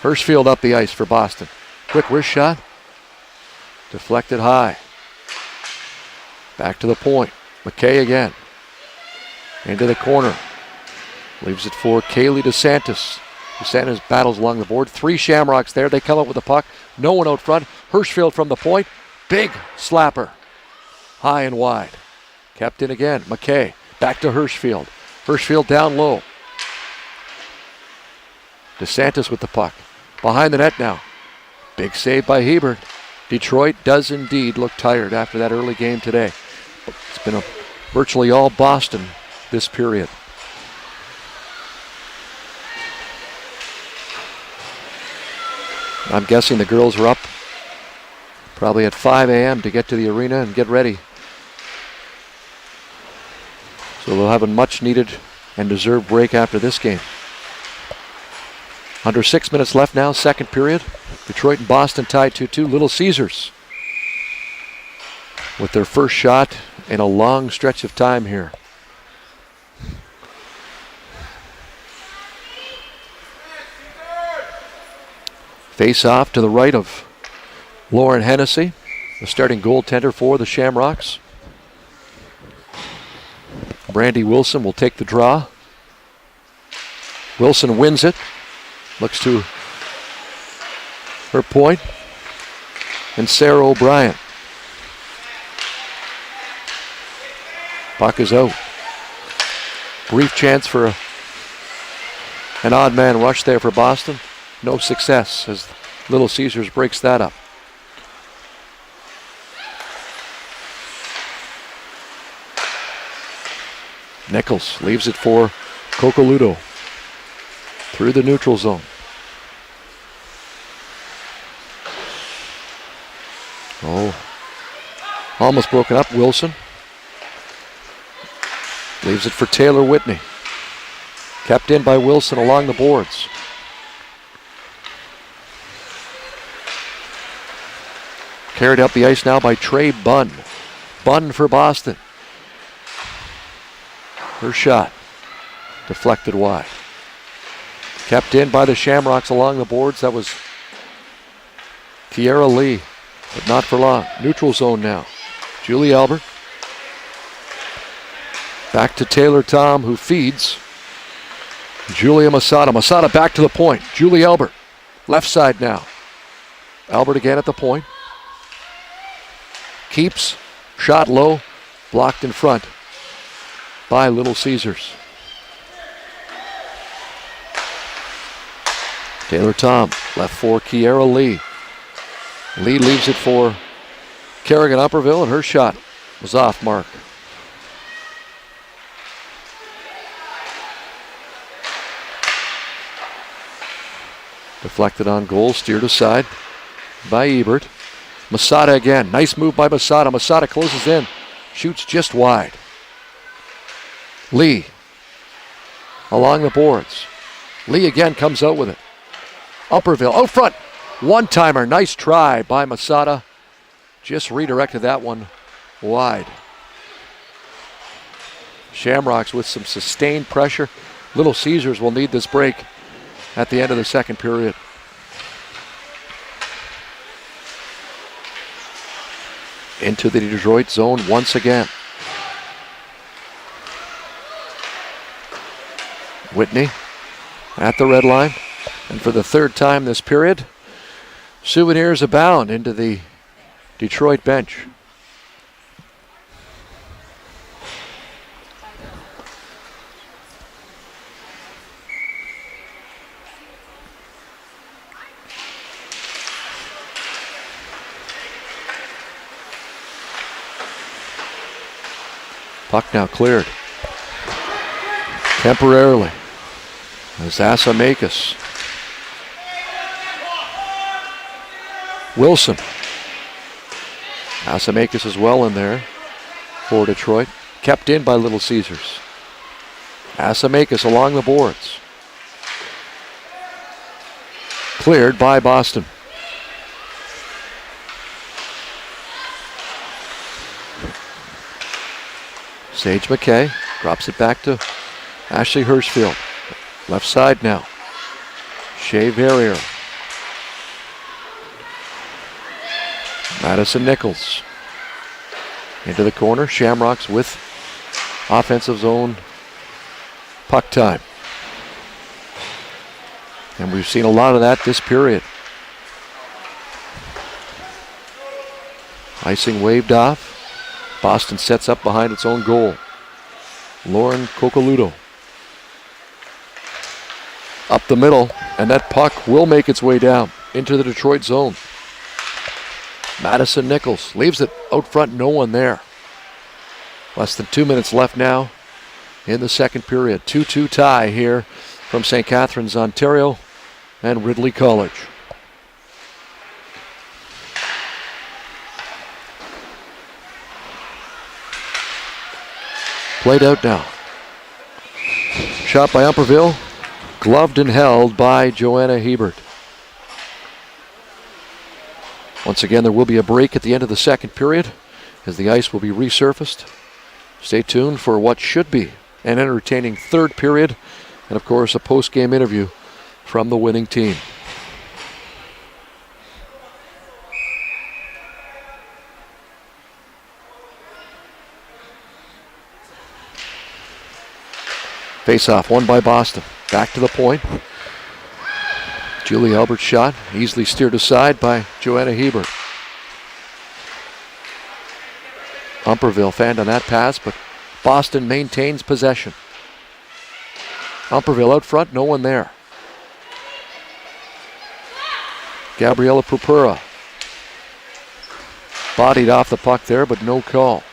[SPEAKER 1] Hirschfield up the ice for Boston. Quick wrist shot. Deflected high. Back to the point. McKay again. Into the corner. Leaves it for Kaylee DeSantis. DeSantis battles along the board. 3 Shamrocks there. They come up with the puck. No one out front. Hirschfield from the point. Big slapper. High and wide. Kept in again. McKay. Back to Hirschfield. Hirschfield down low. DeSantis with the puck. Behind the net now. Big save by Hebert. Detroit does indeed look tired after that early game today. It's been virtually all Boston this period. I'm guessing the girls are up probably at 5 a.m. to get to the arena and get ready. So they'll have a much needed and deserved break after this game. Under 6 minutes left now, second period. Detroit and Boston tied 2-2. Little Caesars with their first shot in a long stretch of time here. Face off to the right of Lauren Hennessy, the starting goaltender for the Shamrocks. Brandy Wilson will take the draw. Wilson wins it. Looks to her point. And Sarah O'Brien. Puck is out. Brief chance for an odd man rush there for Boston. No success as Little Caesars breaks that up. Nichols leaves it for Cocoludo through the neutral zone. Oh, almost broken up. Wilson leaves it for Taylor Whitney. Kept in by Wilson along the boards. Carried up the ice now by Trey Bunn. Bunn for Boston. Her shot deflected wide. Kept in by the Shamrocks along the boards. That was Kiera Lee, but not for long. Neutral zone now. Julie Albert. Back to Taylor Tom, who feeds. Julia Masada. Masada back to the point. Julie Albert. Left side now. Albert again at the point. Keeps. Shot low. Blocked in front by Little Caesars. Taylor Tom left for Kiera Lee. Lee leaves it for Kerrigan Upperville, and her shot was off mark. Deflected on goal, steered aside by Ebert. Masada again. Nice move by Masada. Masada closes in. Shoots just wide. Lee along the boards. Lee again comes out with it. Upperville out front. One-timer. Nice try by Masada. Just redirected that one wide. Shamrocks with some sustained pressure. Little Caesars will need this break at the end of the second period. Into the Detroit zone once again. Whitney at the red line. And for the third time this period, souvenirs abound into the Detroit bench. Puck now cleared. Temporarily. As Asamakis. Wilson. Asamakis is well in there for Detroit. Kept in by Little Caesars. Asamakis along the boards. Cleared by Boston. Sage McKay drops it back to Ashley Hirschfield. Left side now. Shea Verrier. Madison Nichols. Into the corner. Shamrocks with offensive zone puck time. And we've seen a lot of that this period. Icing waved off. Boston sets up behind its own goal. Lauren Cocoluto. Up the middle, and that puck will make its way down into the Detroit zone. Madison Nichols leaves it out front, no one there. Less than 2 minutes left now in the second period. 2-2 tie here from St. Catharines, Ontario, and Ridley College. Played out now. Shot by Umperville, gloved and held by Joanna Hebert. Once again, there will be a break at the end of the second period as the ice will be resurfaced. Stay tuned for what should be an entertaining third period and, of course, a post-game interview from the winning team. Face-off won by Boston. Back to the point. Julie Albert's shot easily steered aside by Joanna Hebert. Umperville fanned on that pass, but Boston maintains possession. Umperville out front, no one there. Gabriella Purpura bodied off the puck there, but no call.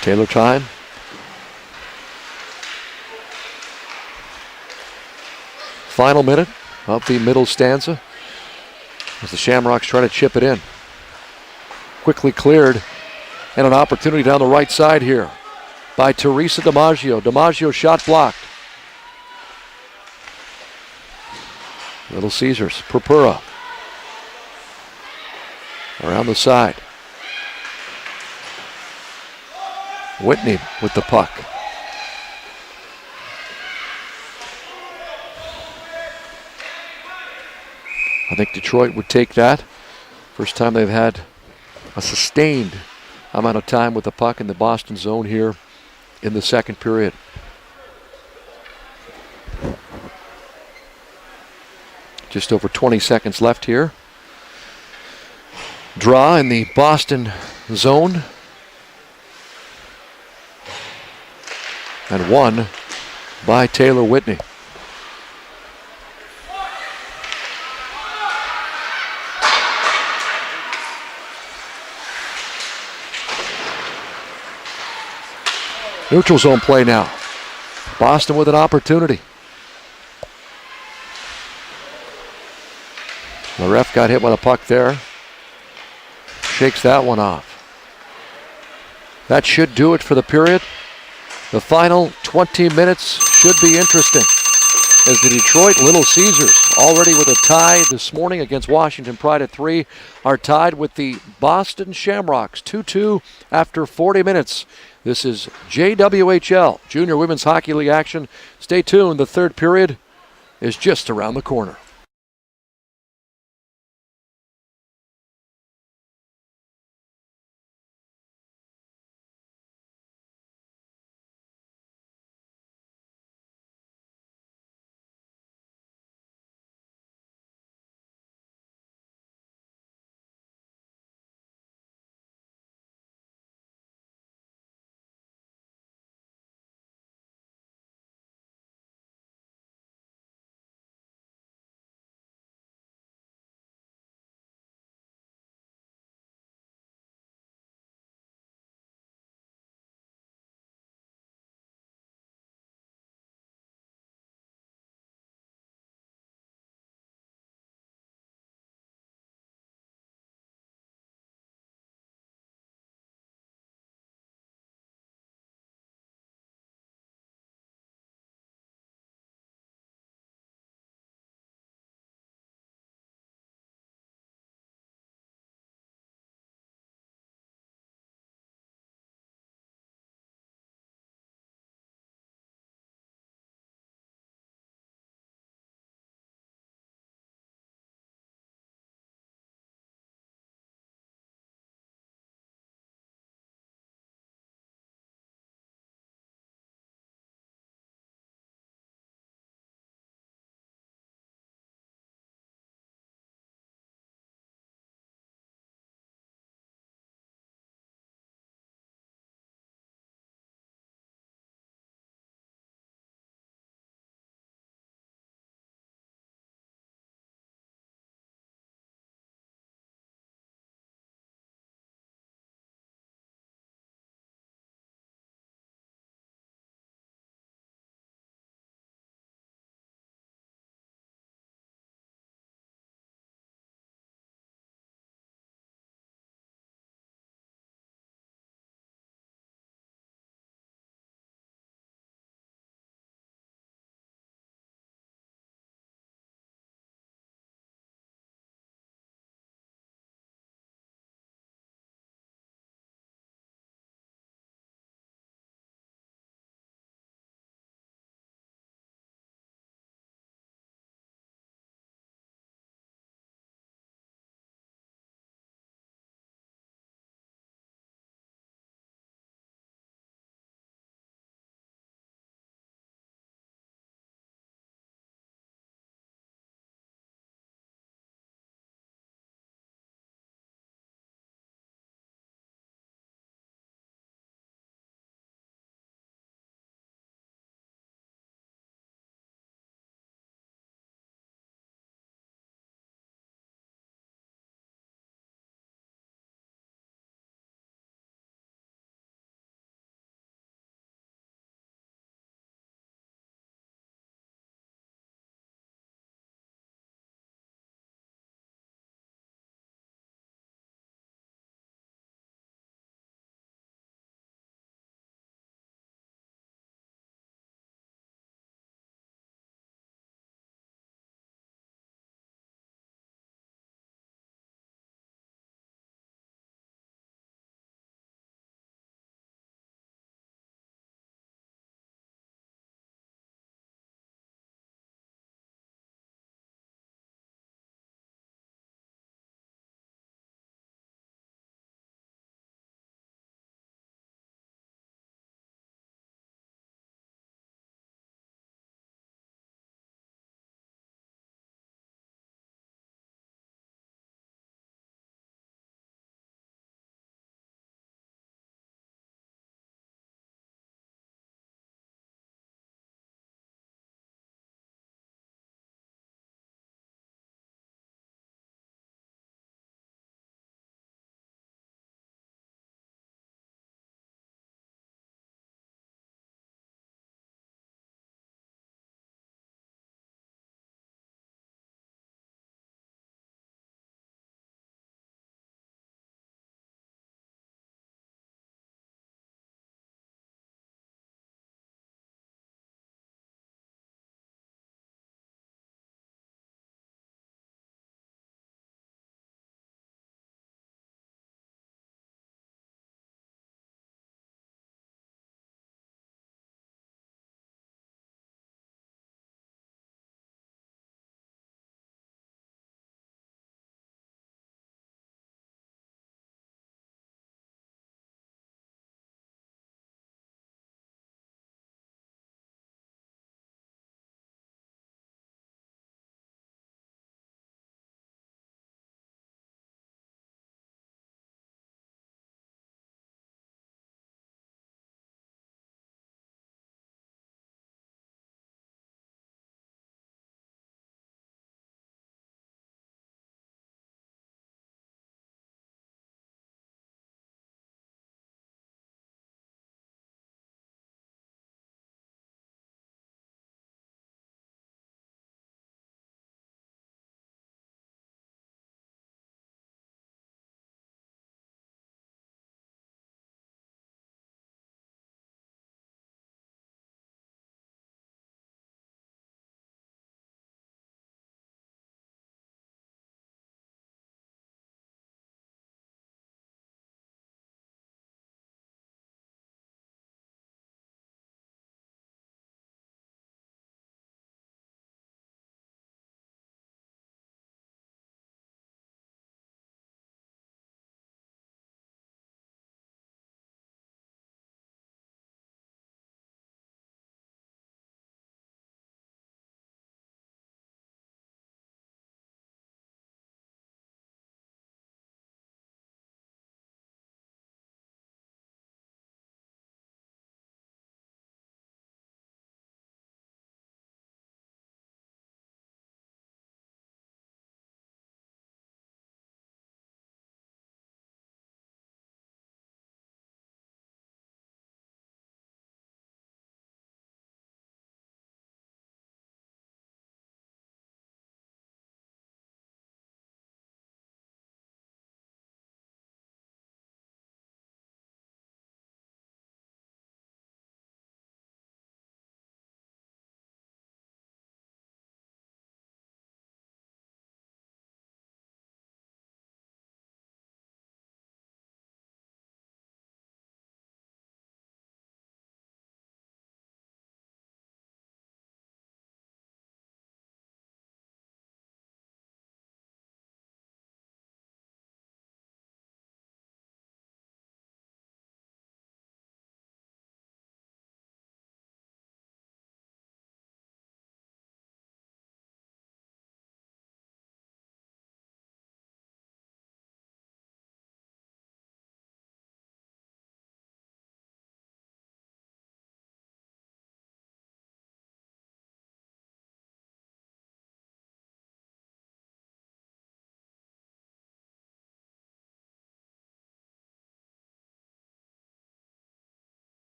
[SPEAKER 1] Taylor time. Final minute of the middle stanza as the Shamrocks try to chip it in. Quickly cleared, and an opportunity down the right side here by Teresa DiMaggio. DiMaggio shot blocked. Little Caesars, Purpura around the side. Whitney with the puck. I think Detroit would take that. First time they've had a sustained amount of time with the puck in the Boston zone here in the second period. Just over 20 seconds left here. Draw in the Boston zone. And won by Taylor Whitney. Neutral zone play now. Boston with an opportunity. The ref got hit with a puck there. Shakes that one off. That should do it for the period. The final 20 minutes should be interesting as the Detroit Little Caesars, already with a tie this morning against Washington Pride at 3, are tied with the Boston Shamrocks 2-2 after 40 minutes. This is JWHL, Junior Women's Hockey League action. Stay tuned, the third period is just around the corner.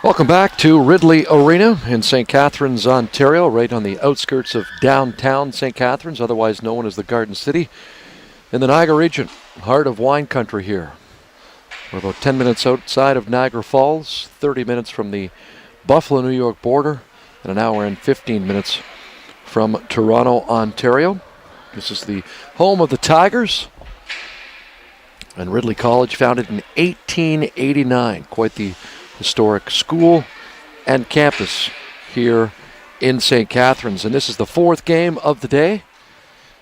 [SPEAKER 1] Welcome back to Ridley Arena in St. Catharines, Ontario, right on the outskirts of downtown St. Catharines, otherwise known as the Garden City, in the Niagara region, heart of wine country here. We're about 10 minutes outside of Niagara Falls, 30 minutes from the Buffalo, New York border, and an hour and 15 minutes from Toronto, Ontario. This is the home of the Tigers, and Ridley College, founded in 1889. Quite the historic school and campus here in St. Catharines. And this is the fourth game of the day,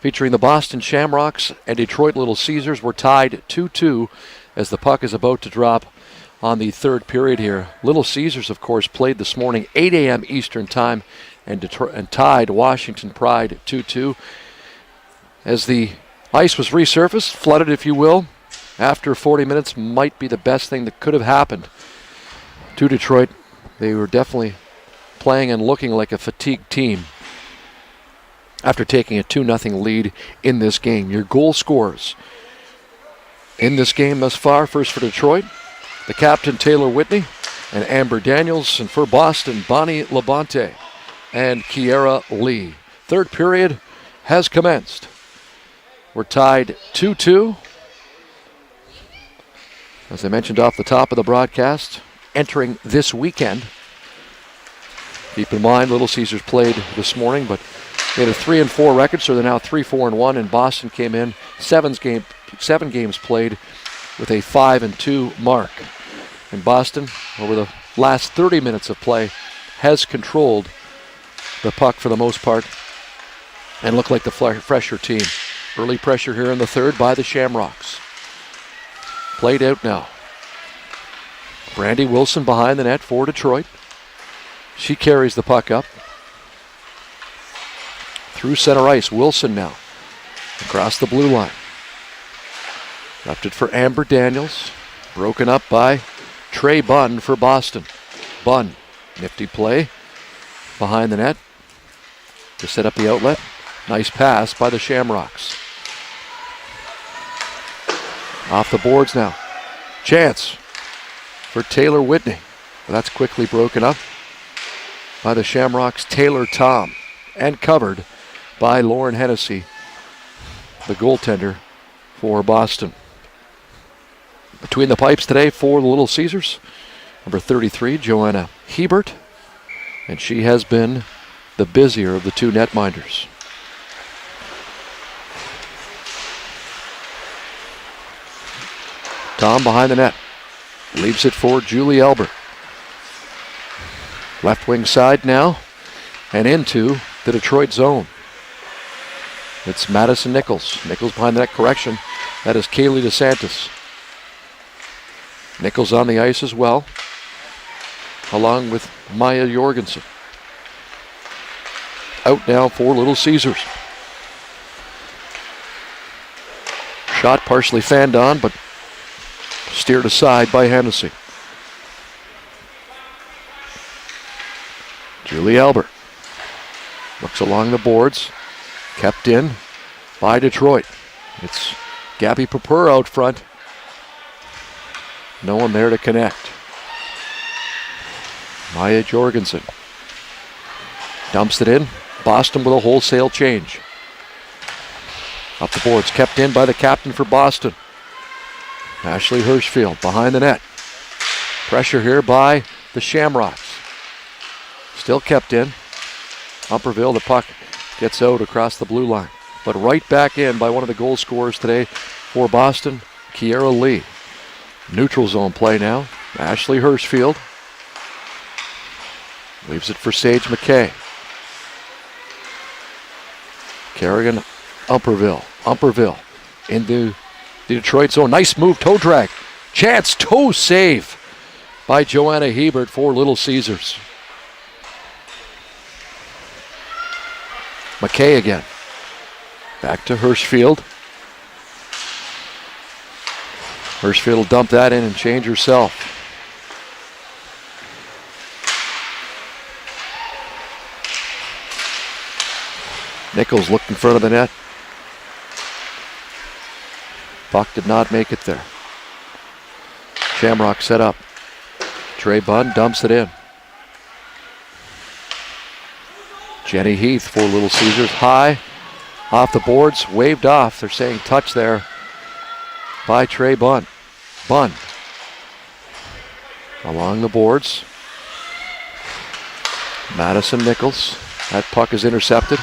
[SPEAKER 1] featuring the Boston Shamrocks and Detroit Little Caesars. We're tied 2-2 as the puck is about to drop on the third period here. Little Caesars, of course, played this morning, 8 a.m. Eastern Time, and tied Washington Pride 2-2. As the ice was resurfaced, flooded if you will, after 40 minutes might be the best thing that could have happened to Detroit. They were definitely playing and looking like a fatigued team after taking a 2-0 lead in this game. Your goal scorers in this game thus far: first for Detroit, the captain Taylor Whitney and Amber Daniels, and for Boston, Bonnie Labonte and Kiera Lee. Third period has commenced. We're tied 2-2. As I mentioned off the top of the broadcast, entering this weekend. Keep in mind, Little Caesars played this morning, but they had a 3-4 record, so they're now 3-4-1, and Boston came in 7 games played with a 5-2 mark. And Boston, over the last 30 minutes of play, has controlled the puck for the most part and looked like the fresher team. Early pressure here in the third by the Shamrocks. Played out now. Brandy Wilson behind the net for Detroit. She carries the puck up through center ice. Wilson now across the blue line. Left it for Amber Daniels. Broken up by Trey Bunn for Boston. Bunn, nifty play behind the net to set up the outlet. Nice pass by the Shamrocks. Off the boards now. Chance for Taylor Whitney. Well, that's quickly broken up by the Shamrocks' Taylor Tom, and covered by Lauren Hennessy, the goaltender for Boston. Between the pipes today for the Little Caesars, number 33, Joanna Hebert, and she has been the busier of the two netminders. Tom behind the net. Leaves it for Julie Albert. Left wing side now, and into the Detroit zone. It's Madison Nichols. Nichols behind the net, correction. That is Kaylee DeSantis. Nichols on the ice as well, along with Maya Jorgensen. Out now for Little Caesars. Shot partially fanned on, but steered aside by Hennessy. Julie Albert looks along the boards, kept in by Detroit. It's Gabby Popper out front. No one there to connect. Maya Jorgensen dumps it in. Boston with a wholesale change. Up the boards, kept in by the captain for Boston, Ashley Hirschfield, behind the net. Pressure here by the Shamrocks. Still kept in. Umperville, the puck gets out across the blue line, but right back in by one of the goal scorers today for Boston, Kiera Lee. Neutral zone play now. Ashley Hirschfield leaves it for Sage McKay. Kerrigan Umperville. Umperville into the Detroit zone. Nice move, toe drag. Chance, toe save by Joanna Hebert for Little Caesars. McKay again. Back to Hirschfield. Hirschfield will dump that in and change herself. Nichols looked in front of the net. Puck did not make it there. Shamrock set up. Trey Bunn dumps it in. Jenny Heath for Little Caesars. High off the boards, waved off. They're saying touch there by Trey Bunn. Bunn along the boards. Madison Nichols. That puck is intercepted,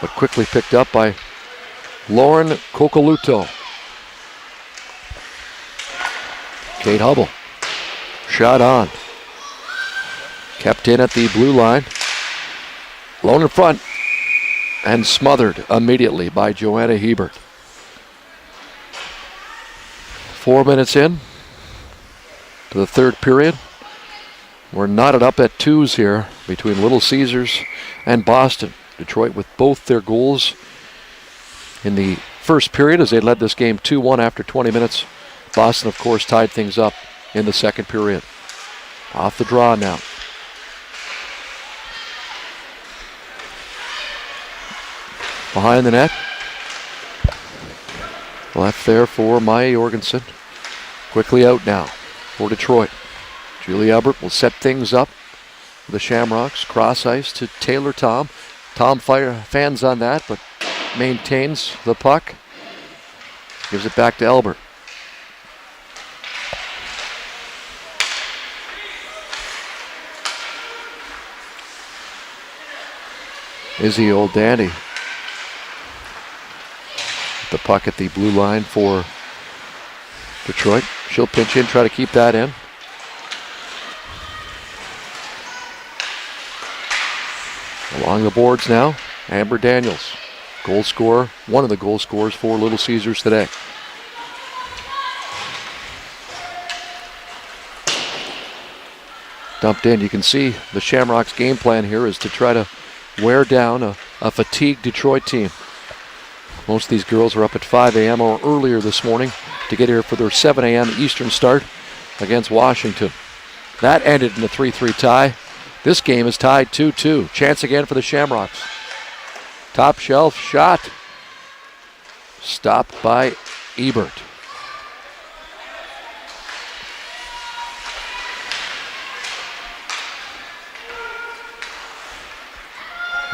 [SPEAKER 1] but quickly picked up by Lauren Cocoluto. Kate Hubble. Shot on. Kept in at the blue line. Lone in front. And smothered immediately by Joanna Hebert. 4 minutes in to the third period. We're knotted up at twos here between Little Caesars and Boston. Detroit with both their goals in the first period as they led this game 2-1 after 20 minutes. Boston, of course, tied things up in the second period. Off the draw now. Behind the net. Left there for Maya Jorgensen. Quickly out now for Detroit. Julie Albert will set things up for the Shamrocks. Cross ice to Taylor Tom. Tom fans on that, but maintains the puck. Gives it back to Albert. Izzy Old Dandy. The puck at the blue line for Detroit. She'll pinch in, try to keep that in. Along the boards now, Amber Daniels. Goal scorer, one of the goal scorers for Little Caesars today. Dumped in. You can see the Shamrocks' game plan here is to try to wear down a fatigued Detroit team. Most of these girls are up at 5 a.m. or earlier this morning to get here for their 7 a.m. Eastern start against Washington. That ended in a 3-3 tie. This game is tied 2-2. Chance again for the Shamrocks. Top shelf shot. Stopped by Ebert.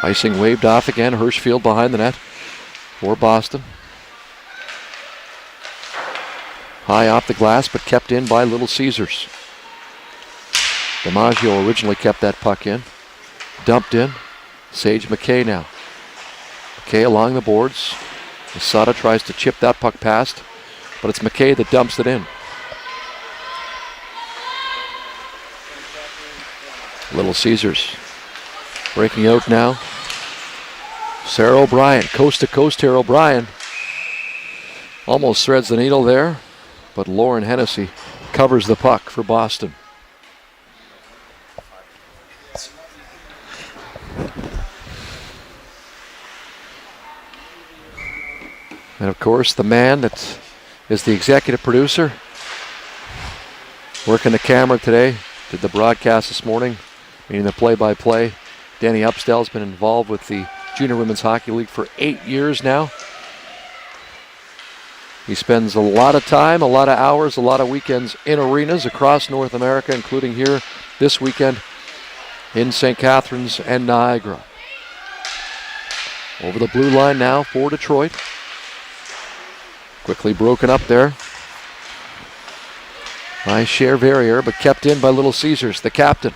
[SPEAKER 1] Icing waved off again. Hirschfield behind the net for Boston. High off the glass, but kept in by Little Caesars. DiMaggio originally kept that puck in. Dumped in. Sage McKay now. McKay along the boards. Masada tries to chip that puck past, but it's McKay that dumps it in. Little Caesars breaking out now. Sarah O'Brien, coast to coast here. O'Brien almost threads the needle there, but Lauren Hennessy covers the puck for Boston. And of course, the man that is the executive producer, working the camera today, did the broadcast this morning, meaning the play-by-play. Danny Upsdale's been involved with the Junior Women's Hockey League for 8 years now. He spends a lot of time, a lot of hours, a lot of weekends in arenas across North America, including here this weekend in St. Catharines and Niagara. Over the blue line now for Detroit. Quickly broken up there by Cher Verrier, but kept in by Little Caesars, the captain.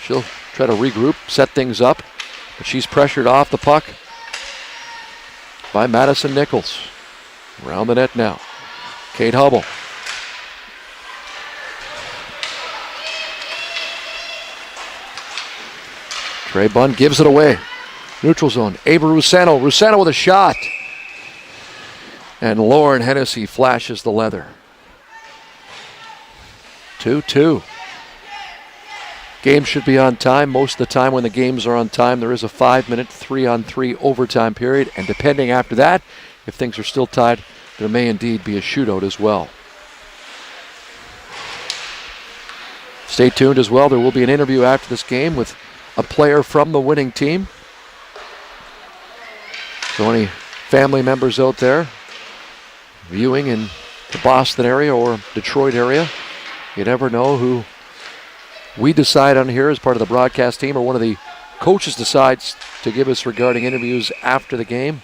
[SPEAKER 1] She'll try to regroup, set things up, but she's pressured off the puck by Madison Nichols. Around the net now. Kate Hubble. Trey Bunn gives it away. Neutral zone. Ava Rusano. Rusano with a shot. And Lauren Hennessy flashes the leather. 2-2. Game should be on time. Most of the time when the games are on time, there is a 5-minute 3-on-3 overtime period. And depending after that, if things are still tied, there may indeed be a shootout as well. Stay tuned as well. There will be an interview after this game with a player from the winning team. So any family members out there viewing in the Boston area or Detroit area, you never know who we decide on here as part of the broadcast team, or one of the coaches decides to give us regarding interviews after the game.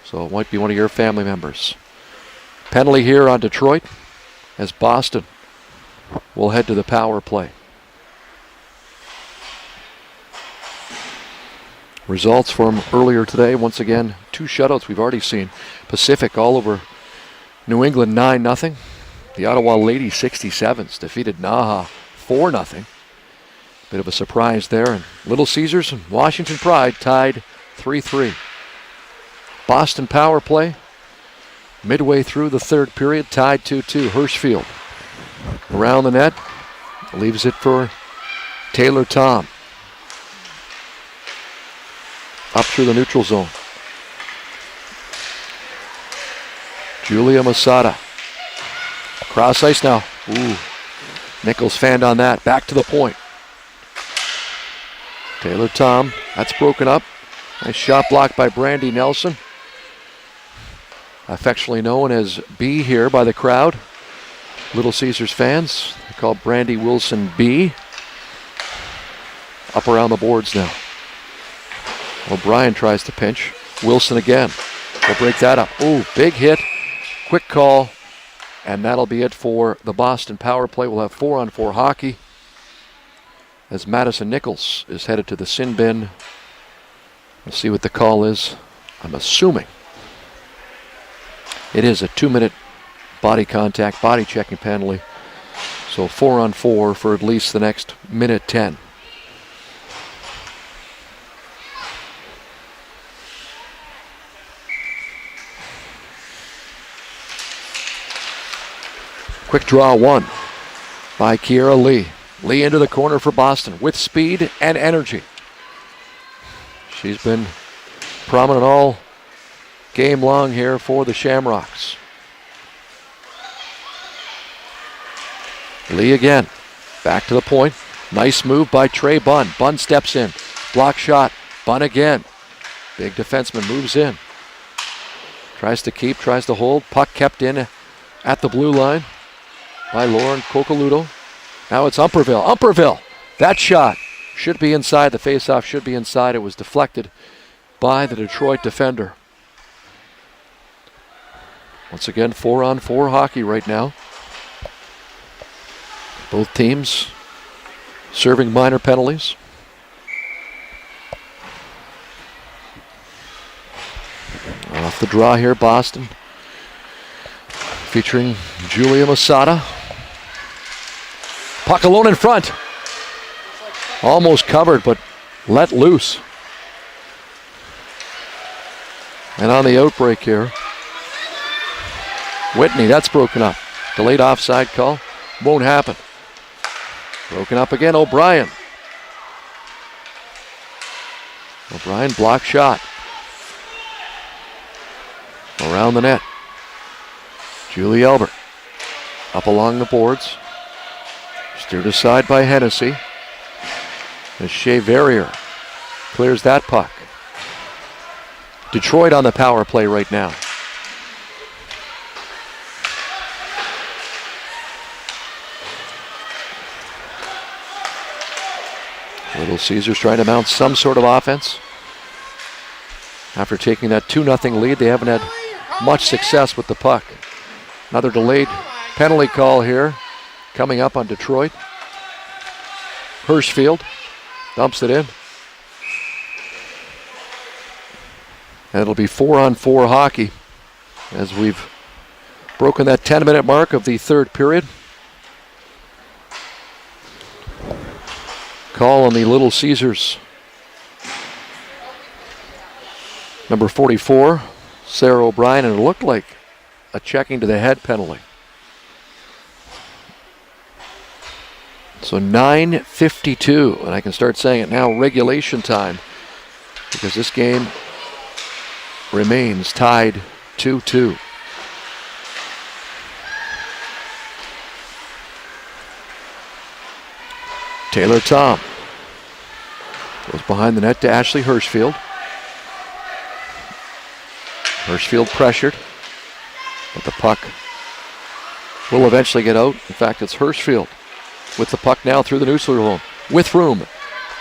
[SPEAKER 1] So it might be one of your family members. Penalty here on Detroit as Boston will head to the power play. Results from earlier today, once again, 2 shutouts we've already seen. Pacific all over New England 9-0. The Ottawa Lady 67s defeated Naha 4-0. Bit of a surprise there. And Little Caesars and Washington Pride tied 3-3. Boston power play midway through the third period, tied 2-2. Hirschfield around the net, leaves it for Taylor Tom. Up through the neutral zone. Julia Masada. Cross ice now. Ooh. Nichols fanned on that. Back to the point. Taylor Tom. That's broken up. Nice shot blocked by Brandy Nelson. Affectionately known as B here by the crowd. Little Caesars fans. They call Brandy Wilson B. Up around the boards now. O'Brien tries to pinch. Wilson again. Will break that up. Ooh, big hit. Quick call. And that'll be it for the Boston power play. We'll have 4-on-4 hockey as Madison Nichols is headed to the sin bin. We'll see what the call is. I'm assuming it is a 2-minute body contact, body checking penalty. So 4-on-4 for at least the next minute 10. Quick draw 1 by Kiera Lee. Lee into the corner for Boston with speed and energy. She's been prominent all game long here for the Shamrocks. Lee again. Back to the point. Nice move by Trey Bunn. Bunn steps in. Block shot. Bunn again. Big defenseman moves in. Tries to keep, tries to hold. Puck kept in at the blue line by Lauren Coccoluto. Now it's Umperville. Umperville! That shot should be inside. The faceoff should be inside. It was deflected by the Detroit defender. Once again, 4-on-4 hockey right now. Both teams serving minor penalties. Off the draw here, Boston. Featuring Julia Masada. Puck alone in front. Almost covered, but let loose. And on the outbreak here, Whitney, that's broken up. Delayed offside call. Won't happen. Broken up again, O'Brien. O'Brien block shot. Around the net. Julie Albert. Up along the boards. Steered aside by Hennessy. As Shea Verrier clears that puck. Detroit on the power play right now. Little Caesars trying to mount some sort of offense. After taking that 2-0 lead, they haven't had much success with the puck. Another delayed penalty call here coming up on Detroit. Hirschfield dumps it in. And it'll be 4-on-4 hockey as we've broken that 10-minute mark of the third period. Call on the Little Caesars. Number 44, Sarah O'Brien, and it looked like a checking to the head penalty. So 9:52, and I can start saying it now, regulation time, because this game remains tied 2-2. Taylor Tom goes behind the net to Ashley Hirschfield. Hirschfield pressured, but the puck will eventually get out. In fact, it's Hirschfield with the puck now through the neutral zone. With room.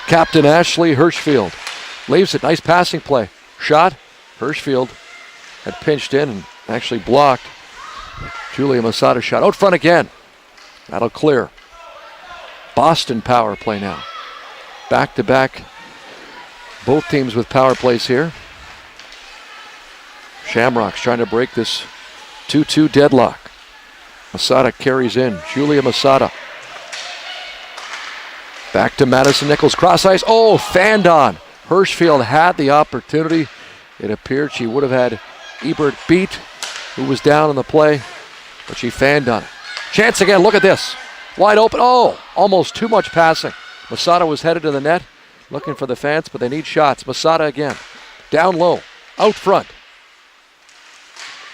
[SPEAKER 1] Captain Ashley Hirschfield leaves it. Nice passing play. Shot. Hirschfield had pinched in and actually blocked. Julia Masada shot out front again. That'll clear. Boston power play now. Back to back. Both teams with power plays here. Shamrocks trying to break this 2-2 deadlock. Masada carries in. Julia Masada. Back to Madison Nichols. Cross ice. Oh, fanned on. Hirschfield had the opportunity. It appeared she would have had Ebert beat, who was down in the play, but she fanned on it. Chance again. Look at this. Wide open. Oh, almost too much passing. Masada was headed to the net, looking for the fans, but they need shots. Masada again. Down low. Out front.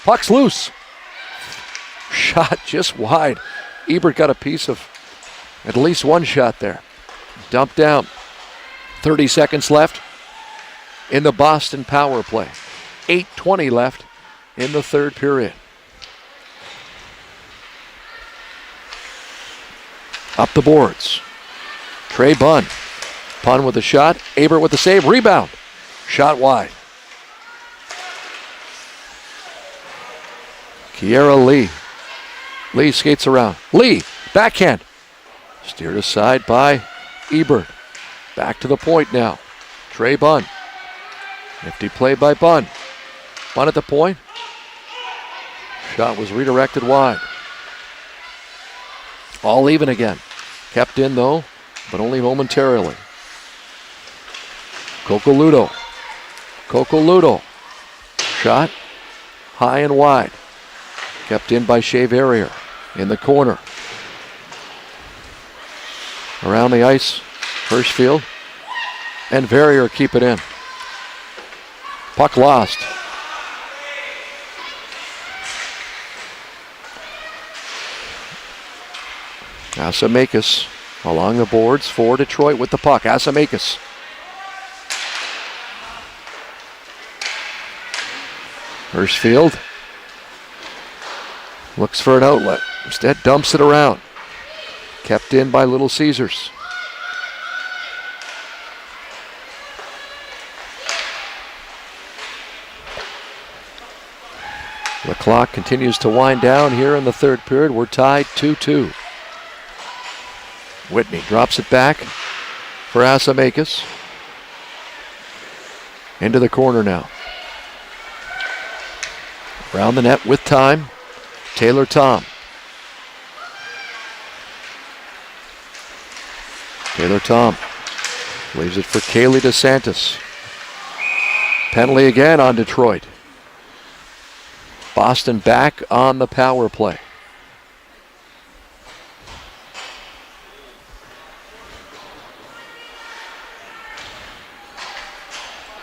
[SPEAKER 1] Puck's loose. Shot just wide. Ebert got a piece of at least one shot there. Dumped down. 30 seconds left in the Boston power play. 8:20 left in the third period. Up the boards. Trey Bunn. Pun with the shot. Ebert with the save. Rebound. Shot wide. Kiera Lee. Lee skates around. Lee. Backhand. Steered aside by Ebert. Back to the point now. Trey Bunn. Nifty play by Bunn. Bunn at the point. Shot was redirected wide. All even again. Kept in though, but only momentarily. Cocoludo. Shot high and wide. Kept in by Shea Verrier in the corner. Around the ice, Hirschfield and Verrier keep it in. Puck lost. Asamakis along the boards for Detroit with the puck. Asamakis. Hirschfield looks for an outlet. Instead dumps it around. Kept in by Little Caesars. The clock continues to wind down here in the third period. We're tied 2-2. Whitney drops it back for Asamakis. Into the corner now. Around the net with time. Taylor Tom. Taylor Tom leaves it for Kaylee DeSantis. Penalty again on Detroit. Boston back on the power play.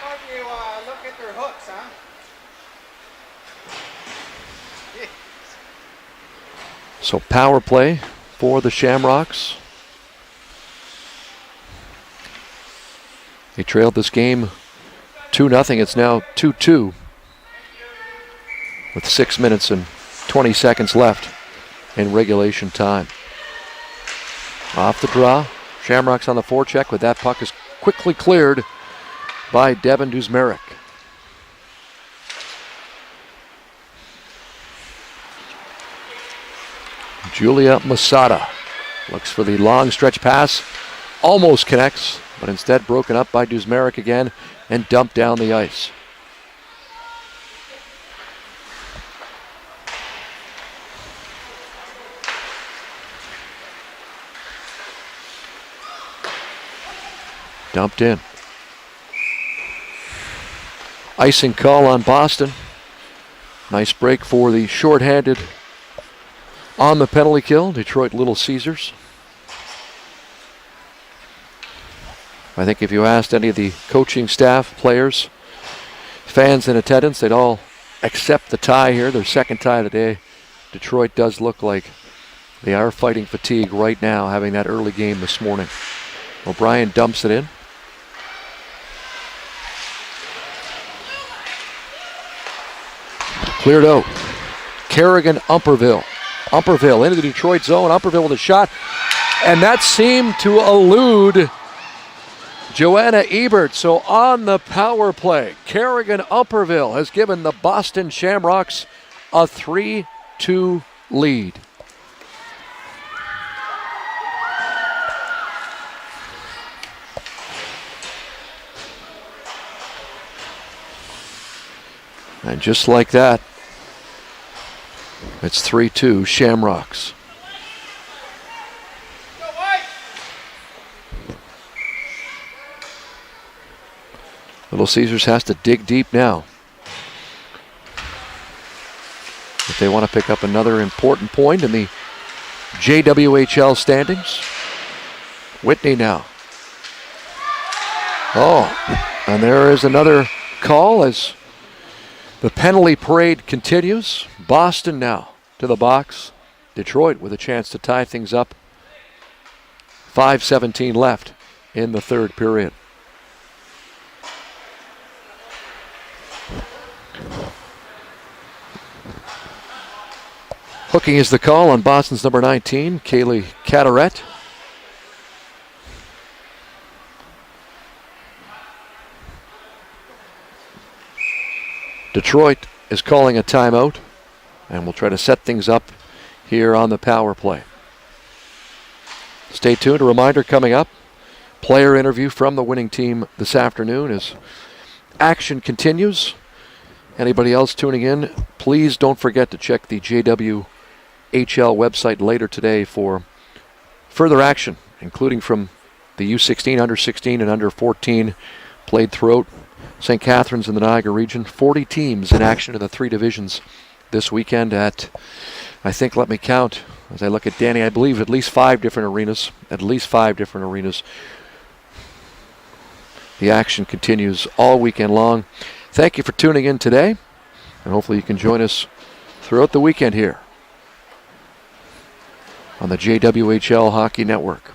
[SPEAKER 2] How about you look at their hooks, huh?
[SPEAKER 1] So power play for the Shamrocks. They trailed this game 2-0. It's now 2-2 with 6 minutes and 20 seconds left in regulation time. Off the draw. Shamrocks on the forecheck, but that puck is quickly cleared by Devin Duzmeric. Julia Masada looks for the long stretch pass. Almost connects, but instead broken up by Duzmeric again and dumped down the ice. Dumped in. Icing call on Boston. Nice break for the shorthanded on the penalty kill, Detroit Little Caesars. I think if you asked any of the coaching staff, players, fans in attendance, they'd all accept the tie here, their second tie of the day. Detroit does look like they are fighting fatigue right now, having that early game this morning. O'Brien dumps it in. Cleared out. Kerrigan, Umperville. Umperville into the Detroit zone. Umperville with a shot. And that seemed to elude Joanna Ebert. So on the power play, Kerrigan Upperville has given the Boston Shamrocks a 3-2 lead. And just like that, it's 3-2 Shamrocks. Little Caesars has to dig deep now if they want to pick up another important point in the JWHL standings. Whitney now. Oh, and there is another call as the penalty parade continues. Boston now to the box. Detroit with a chance to tie things up. 5:17 left in the third period. Hooking is the call on Boston's number 19, Kaylee Cataret. Detroit is calling a timeout, and we'll try to set things up here on the power play. Stay tuned. A reminder coming up, player interview from the winning team this afternoon as action continues. Anybody else tuning in, please don't forget to check the JWHL website later today for further action, including from the U16, under 16, and under 14 played throughout St. Catharines in the Niagara region. 40 teams in action in the three divisions this weekend at, I think, let me count as I look at Danny, I believe at least 5 different arenas. The action continues all weekend long. Thank you for tuning in today, and hopefully you can join us throughout the weekend here on the JWHL Hockey Network.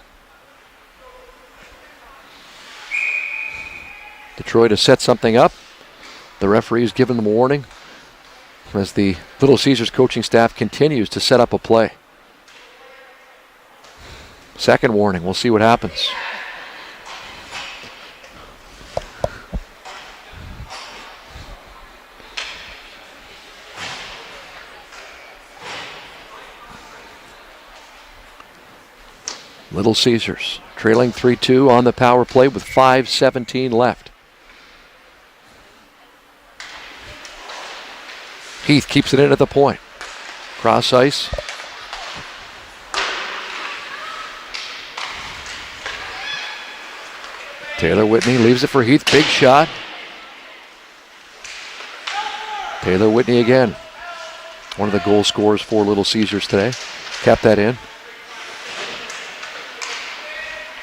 [SPEAKER 1] Detroit has set something up. The referee has given them a warning as the Little Caesars coaching staff continues to set up a play. Second warning, we'll see what happens. Little Caesars trailing 3-2 on the power play with 5:17 left. Heath keeps it in at the point. Cross ice. Taylor Whitney leaves it for Heath. Big shot. Taylor Whitney again. One of the goal scorers for Little Caesars today. Kept that in.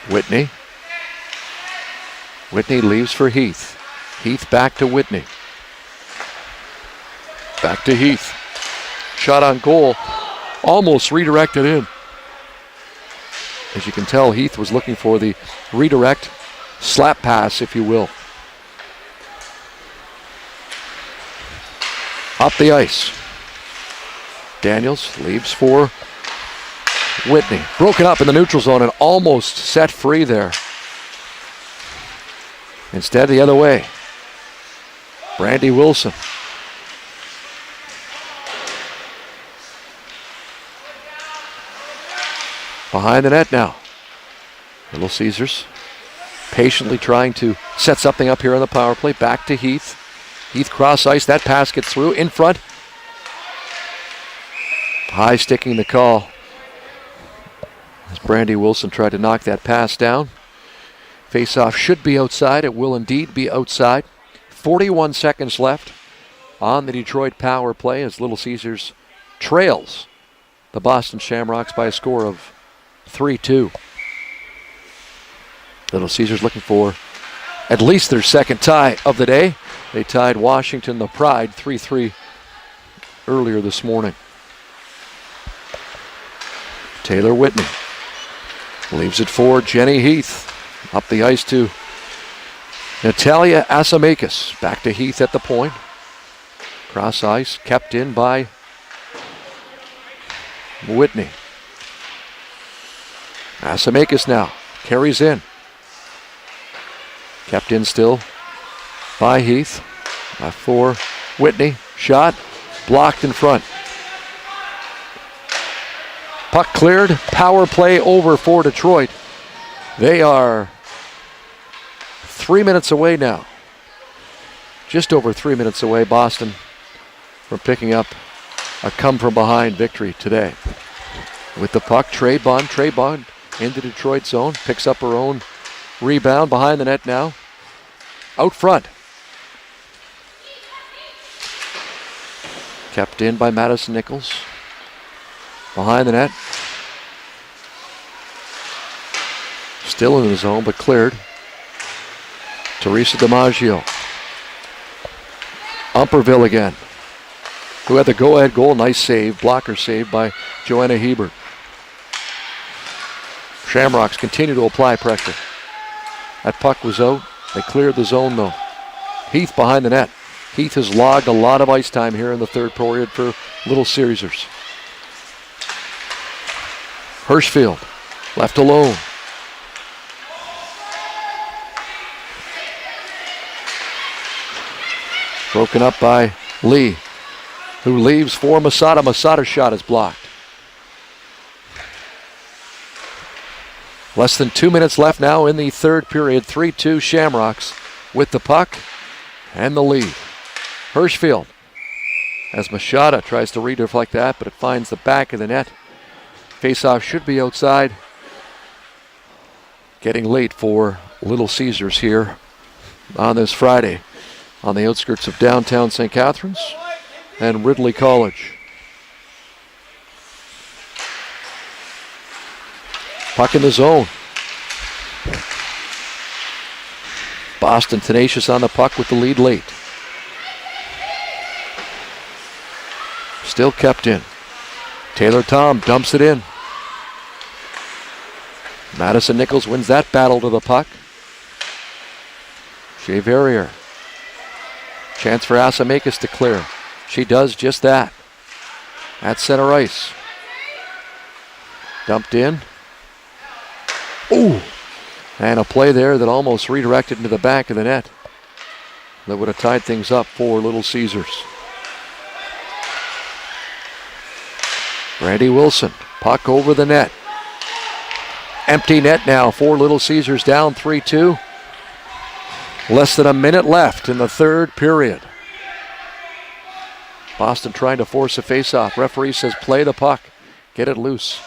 [SPEAKER 1] Whitney. Whitney leaves for Heath. Heath back to Whitney. Back to Heath. Shot on goal. Almost redirected in. As you can tell, Heath was looking for the redirect slap pass, if you will. Up the ice. Daniels leaves for Whitney. Broken up in the neutral zone and almost set free there. Instead, the other way. Brandy Wilson. Behind the net now. Little Caesars patiently trying to set something up here on the power play. Back to Heath. Heath cross ice. That pass gets through. In front. High sticking the call. As Brandy Wilson tried to knock that pass down. Face-off should be outside. It will indeed be outside. 41 seconds left on the Detroit power play as Little Caesars trails the Boston Shamrocks by a score of 3-2. Little Caesars looking for at least their second tie of the day. They tied Washington, the Pride, 3-3 earlier this morning. Taylor Whitney leaves it for Jenny Heath. Up the ice to Natalia Asamakis. Back to Heath at the point. Cross ice kept in by Whitney. Asamakis now carries in. Kept in still by Heath. For Whitney. Shot blocked in front. Puck cleared. Power play over for Detroit. They are 3 minutes away now. Just over 3 minutes away, Boston, from picking up a come-from-behind victory today. With the puck, Trey Bond into Detroit zone. Picks up her own rebound behind the net now. Out front. Kept in by Madison Nichols. Behind the net. Still in the zone, but cleared. Teresa DiMaggio. Umperville again, who had the go-ahead goal. Nice save, blocker save by Joanna Hebert. Shamrocks continue to apply pressure. That puck was out. They cleared the zone though. Heath behind the net. Heath has logged a lot of ice time here in the third period for Little Caesars. Hirschfield left alone. Broken up by Lee, who leaves for Masada. Masada's shot is blocked. Less than 2 minutes left now in the third period. 3-2 Shamrocks with the puck and the lead. Hirschfield, as Machada tries to redeflect that, but it finds the back of the net. Faceoff should be outside. Getting late for Little Caesars here on this Friday on the outskirts of downtown St. Catharines and Ridley College. Puck in the zone. Boston tenacious on the puck with the lead late. Still kept in. Taylor Tom dumps it in. Madison Nichols wins that battle to the puck. Shea Verrier. Chance for Asamakis to clear. She does just that. At center ice. Dumped in. Ooh! And a play there that almost redirected into the back of the net. That would have tied things up for Little Caesars. Randy Wilson, puck over the net. Empty net now for Little Caesars, down 3-2. Less than a minute left in the third period. Boston trying to force a face-off. Referee says play the puck. Get it loose.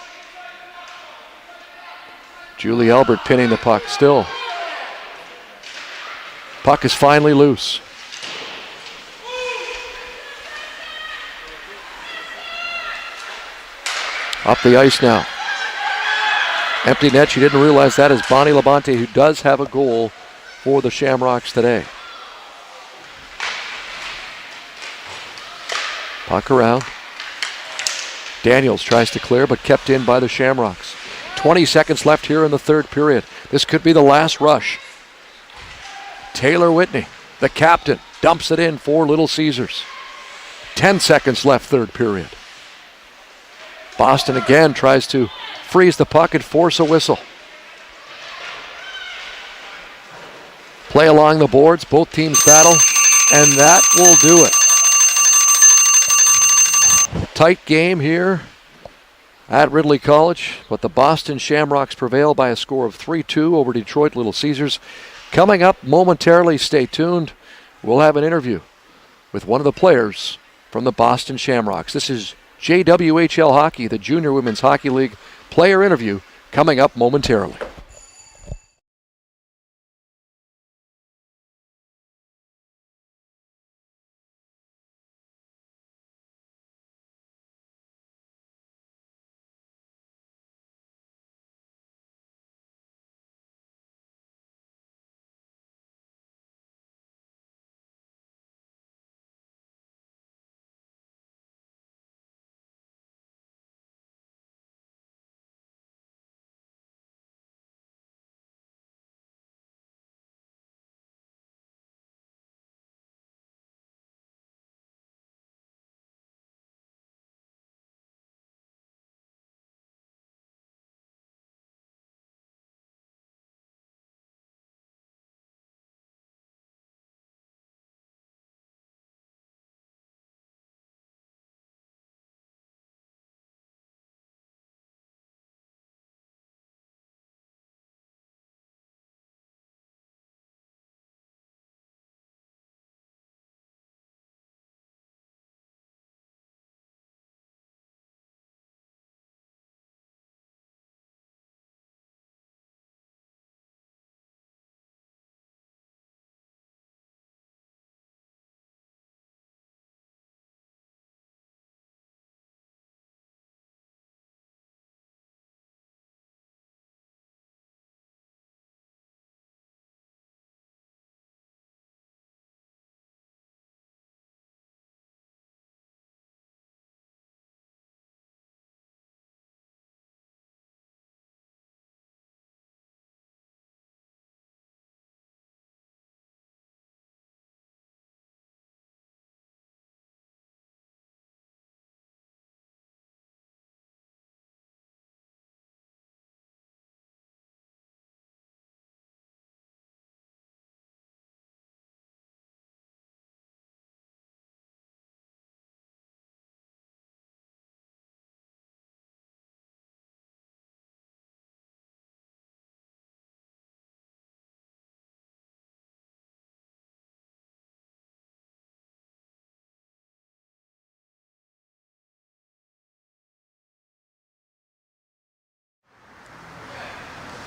[SPEAKER 1] Julie Albert pinning the puck still. Puck is finally loose. Up the ice now. Empty net. She didn't realize that is Bonnie Labonte, who does have a goal for the Shamrocks today. Puck around. Daniels tries to clear, but kept in by the Shamrocks. 20 seconds left here in the third period. This could be the last rush. Taylor Whitney, the captain, dumps it in for Little Caesars. 10 seconds left third period. Boston again tries to freeze the puck and force a whistle. Play along the boards, both teams battle, and that will do it. Tight game here at Ridley College, but the Boston Shamrocks prevail by a score of 3-2 over Detroit Little Caesars. Coming up momentarily, stay tuned. We'll have an interview with one of the players from the Boston Shamrocks. This is JWHL Hockey, the Junior Women's Hockey League player interview, coming up momentarily.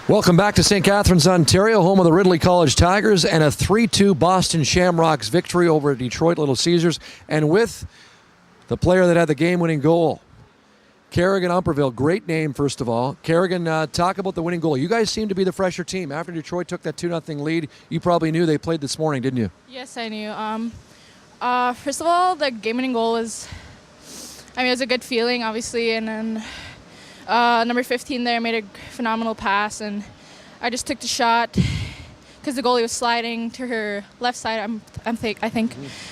[SPEAKER 1] Welcome back to St. Catharines, Ontario, home of the Ridley College Tigers, and a 3-2 Boston Shamrocks victory over Detroit Little Caesars. And with the player that had the game-winning goal, Kerrigan Umperville. Great name, first of all. Kerrigan, talk about the winning goal. You guys seem to be the fresher team. After Detroit took that 2-0 lead, you probably knew they played this morning, didn't you?
[SPEAKER 3] Yes, I knew. First of all, the game-winning goal was, it was a good feeling, obviously, and then number 15 there made a phenomenal pass, and I just took the shot because the goalie was sliding to her left side, I think, and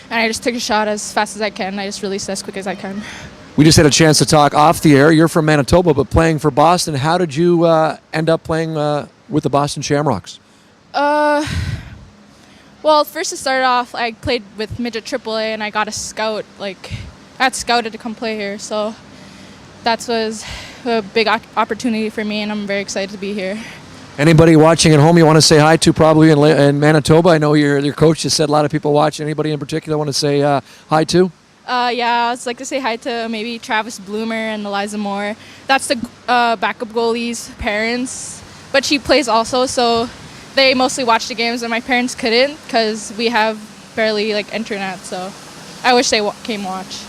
[SPEAKER 3] I just took a shot as fast as I can. I just released as quick as I can.
[SPEAKER 1] We just had a chance to talk off the air. You're from Manitoba, but playing for Boston. How did you end up playing with the Boston Shamrocks?
[SPEAKER 3] Well, first to start off, I played with midget AAA, and I got a scout. I got scouted to come play here, so that was a big opportunity for me, and I'm very excited to be here.
[SPEAKER 1] Anybody watching at home you want to say hi to, probably in Manitoba? I know your coach just said a lot of people watch. Anybody in particular want to say hi to?
[SPEAKER 3] I would like to say hi to maybe Travis Bloomer and Eliza Moore. That's the backup goalie's parents, but she plays also, so they mostly watch the games, and my parents couldn't because we have barely internet, so I wish they came watch.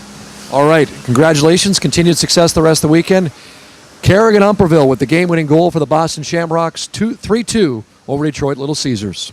[SPEAKER 1] All right. Congratulations. Continued success the rest of the weekend. Kerrigan Umperville with the game-winning goal for the Boston Shamrocks, 3-2 over Detroit Little Caesars.